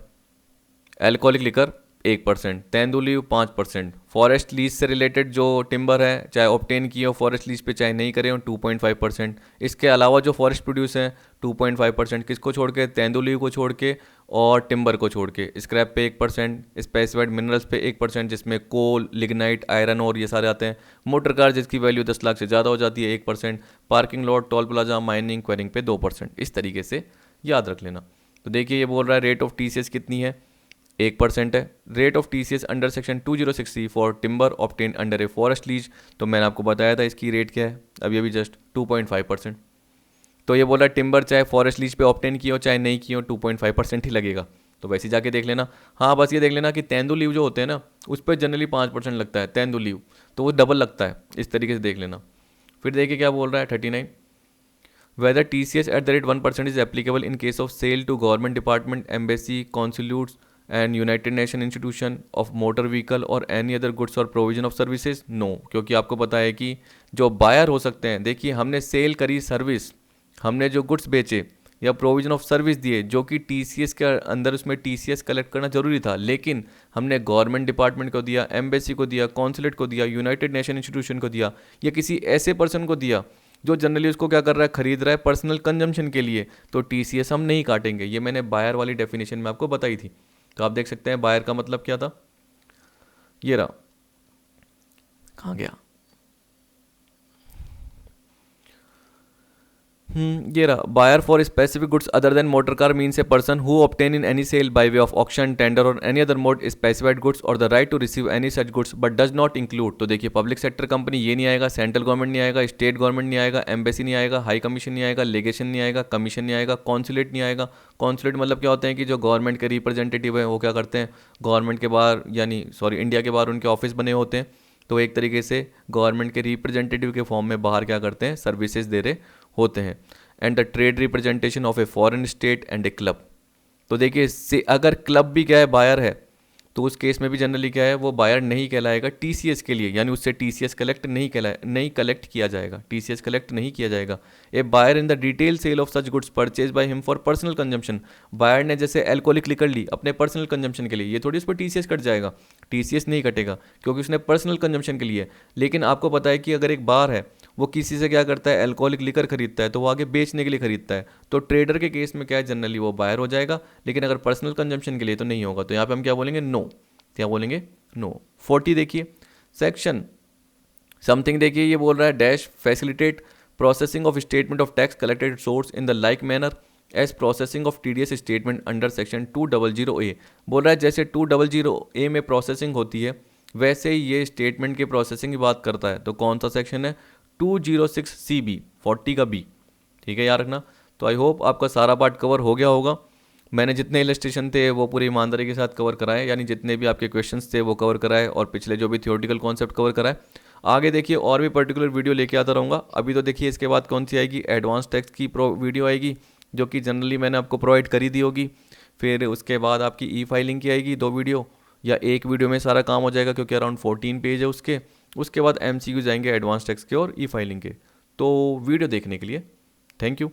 एल्कोहलिक लिकर 1%, तेंदुली 5%, फॉरेस्ट लीज से रिलेटेड जो टिम्बर है, चाहे ऑब्टेन किए हो फॉरेस्ट लीज पे चाहे नहीं करे हो, 2.5%। इसके अलावा जो फॉरेस्ट प्रोड्यूस हैं 2.5%, किसको छोड़ के, तेंदुली को छोड़ के और टिम्बर को छोड़ के। स्क्रैप पे 1%, स्पेसिफाइड मिनरल्स पे 1%, जिसमें कोल, लिग्नाइट, आयरन और ये सारे आते हैं। मोटर कार जिसकी वैल्यू 10 लाख से ज़्यादा हो जाती है 1%, parking lot, toll plaza, mining, quarrying पे 2%। इस तरीके से याद रख लेना। तो देखिए ये बोल रहा है रेट ऑफ TCS कितनी है, 1% है। Rate of TCS under section 206C for timber obtain under a forest lease, तो मैंने आपको बताया था इसकी रेट क्या है, अभी अभी जस्ट 2.5%। तो ये बोल रहा है टिम्बर चाहे फॉरेस्ट लीज पे ऑब्टेन किए हो चाहे नहीं किए हो, 2.5% ही लगेगा। तो वैसे जाके देख लेना। हाँ बस ये देख लेना कि तेंदुलीव जो होते हैं ना उस पर जनरली 5% लगता है तेंदुलीव, तो वो डबल लगता है, इस तरीके से देख लेना। फिर देखिए क्या बोल रहा है 39, whether TCS at the rate 1% is applicable in case of sale to government department, embassy, consulates and United Nation institution of motor vehicle or any other goods or provision of services? No, क्योंकि आपको पता है कि जो बायर हो सकते हैं, देखिए हमने सेल करी सर्विस, हमने जो गुड्स बेचे या प्रोविजन ऑफ सर्विस दिए जो कि टीसीएस के अंदर, उसमें टीसीएस कलेक्ट करना जरूरी था, लेकिन हमने गवर्नमेंट डिपार्टमेंट को दिया, एम्बेसी को दिया, कॉन्सुलेट को दिया, यूनाइटेड नेशन इंस्टीट्यूशन को दिया, या किसी ऐसे पर्सन को दिया जो जनरली उसको क्या कर रहा है, खरीद रहा है पर्सनल कंजम्पशन के लिए, तो टीसीएस हम नहीं काटेंगे। ये मैंने बायर वाली डेफिनेशन में आपको बताई थी। तो आप देख सकते हैं बायर का मतलब क्या था, ये रहा, कहाँ गया, ये रहा, buyer for specific goods other than motor car means a person who obtain in any sale by way of auction, tender और any other mode specified goods और the right to receive any such goods but does not include. तो देखिए पब्लिक सेक्टर कंपनी ये नहीं आएगा, सेंट्रल गवर्नमेंट नहीं आएगा, स्टेट गवर्नमेंट नहीं आएगा, एम्बेसी नहीं आएगा, हाई कमीशन नहीं आएगा, लेगेशन नहीं आएगा, कमीशन नहीं आएगा, कॉन्सुलेट नहीं आएगा। कॉन्सुलेट मतलब क्या होते हैं कि जो गवर्नमेंट के रिप्रेजेंटेटिव है वो क्या करते हैं, गवर्नमेंट के बाहर यानी सॉरी इंडिया के बाहर उनके ऑफिस बने होते हैं, तो एक तरीके से गवर्नमेंट के रिप्रेजेंटेटिव के फॉर्म में बाहर क्या करते हैं, सर्विसेज दे रहे होते हैं। And the trade representation of a foreign state and A club. तो देखिए इससे अगर क्लब भी क्या है, बायर है, तो उस केस में भी जनरली क्या है, वो बायर नहीं कहलाएगा टीसीएस के लिए, यानी उससे टीसीएस कलेक्ट नहीं कलेक्ट किया जाएगा, टीसीएस कलेक्ट नहीं किया जाएगा। A buyer in the retail sale of such goods purchased by him for personal consumption. Buyer ने जैसे एल्कोहलिक लिकर ली अपने पर्सनल कंजम्पशन के लिए, ये थोड़ी उस पर टीसीएस कट जाएगा, टीसीएस नहीं कटेगा क्योंकि उसने पर्सनल कंजम्पशन के लिए। लेकिन आपको पता है कि अगर एक बार है वो किसी से क्या करता है, एल्कोहलिक लिकर खरीदता है, तो वो आगे बेचने के लिए खरीदता है, तो ट्रेडर के केस में क्या है, जनरली वो बायर हो जाएगा, लेकिन अगर पर्सनल कंजम्पशन के लिए तो नहीं होगा। तो यहाँ पे हम क्या बोलेंगे, नो, क्या बोलेंगे, नो। 40 देखिए सेक्शन समथिंग, देखिए ये बोल रहा है dash facilitate processing of statement of tax collected source in the like manner as processing of TDS statement under section 200A। बोल रहा है जैसे 200A में प्रोसेसिंग होती है वैसे ही ये स्टेटमेंट के प्रोसेसिंग की बात करता है। तो कौन सा सेक्शन है, 206CB 40 का बी, ठीक है याद रखना। तो आई होप आपका सारा पार्ट कवर हो गया होगा। मैंने जितने इलस्ट्रेशन थे वो पूरी ईमानदारी के साथ कवर कराए, यानी जितने भी आपके क्वेश्चंस थे वो कवर कराए, और पिछले जो भी थियोरटिकल कॉन्सेप्ट कवर कराए। आगे देखिए और भी पर्टिकुलर वीडियो लेके आता रहूँगा। अभी तो देखिए इसके बाद कौन सी आएगी, एडवांस टैक्स की वीडियो आएगी जो कि जनरली मैंने आपको प्रोवाइड करी दी होगी। फिर उसके बाद आपकी ई फाइलिंग की आएगी 2 वीडियो, या एक वीडियो में सारा काम हो जाएगा क्योंकि अराउंड 14 पेज है उसके। उसके बाद MCQ जाएंगे एडवांस टैक्स के और ई फाइलिंग के। तो वीडियो देखने के लिए थैंक यू।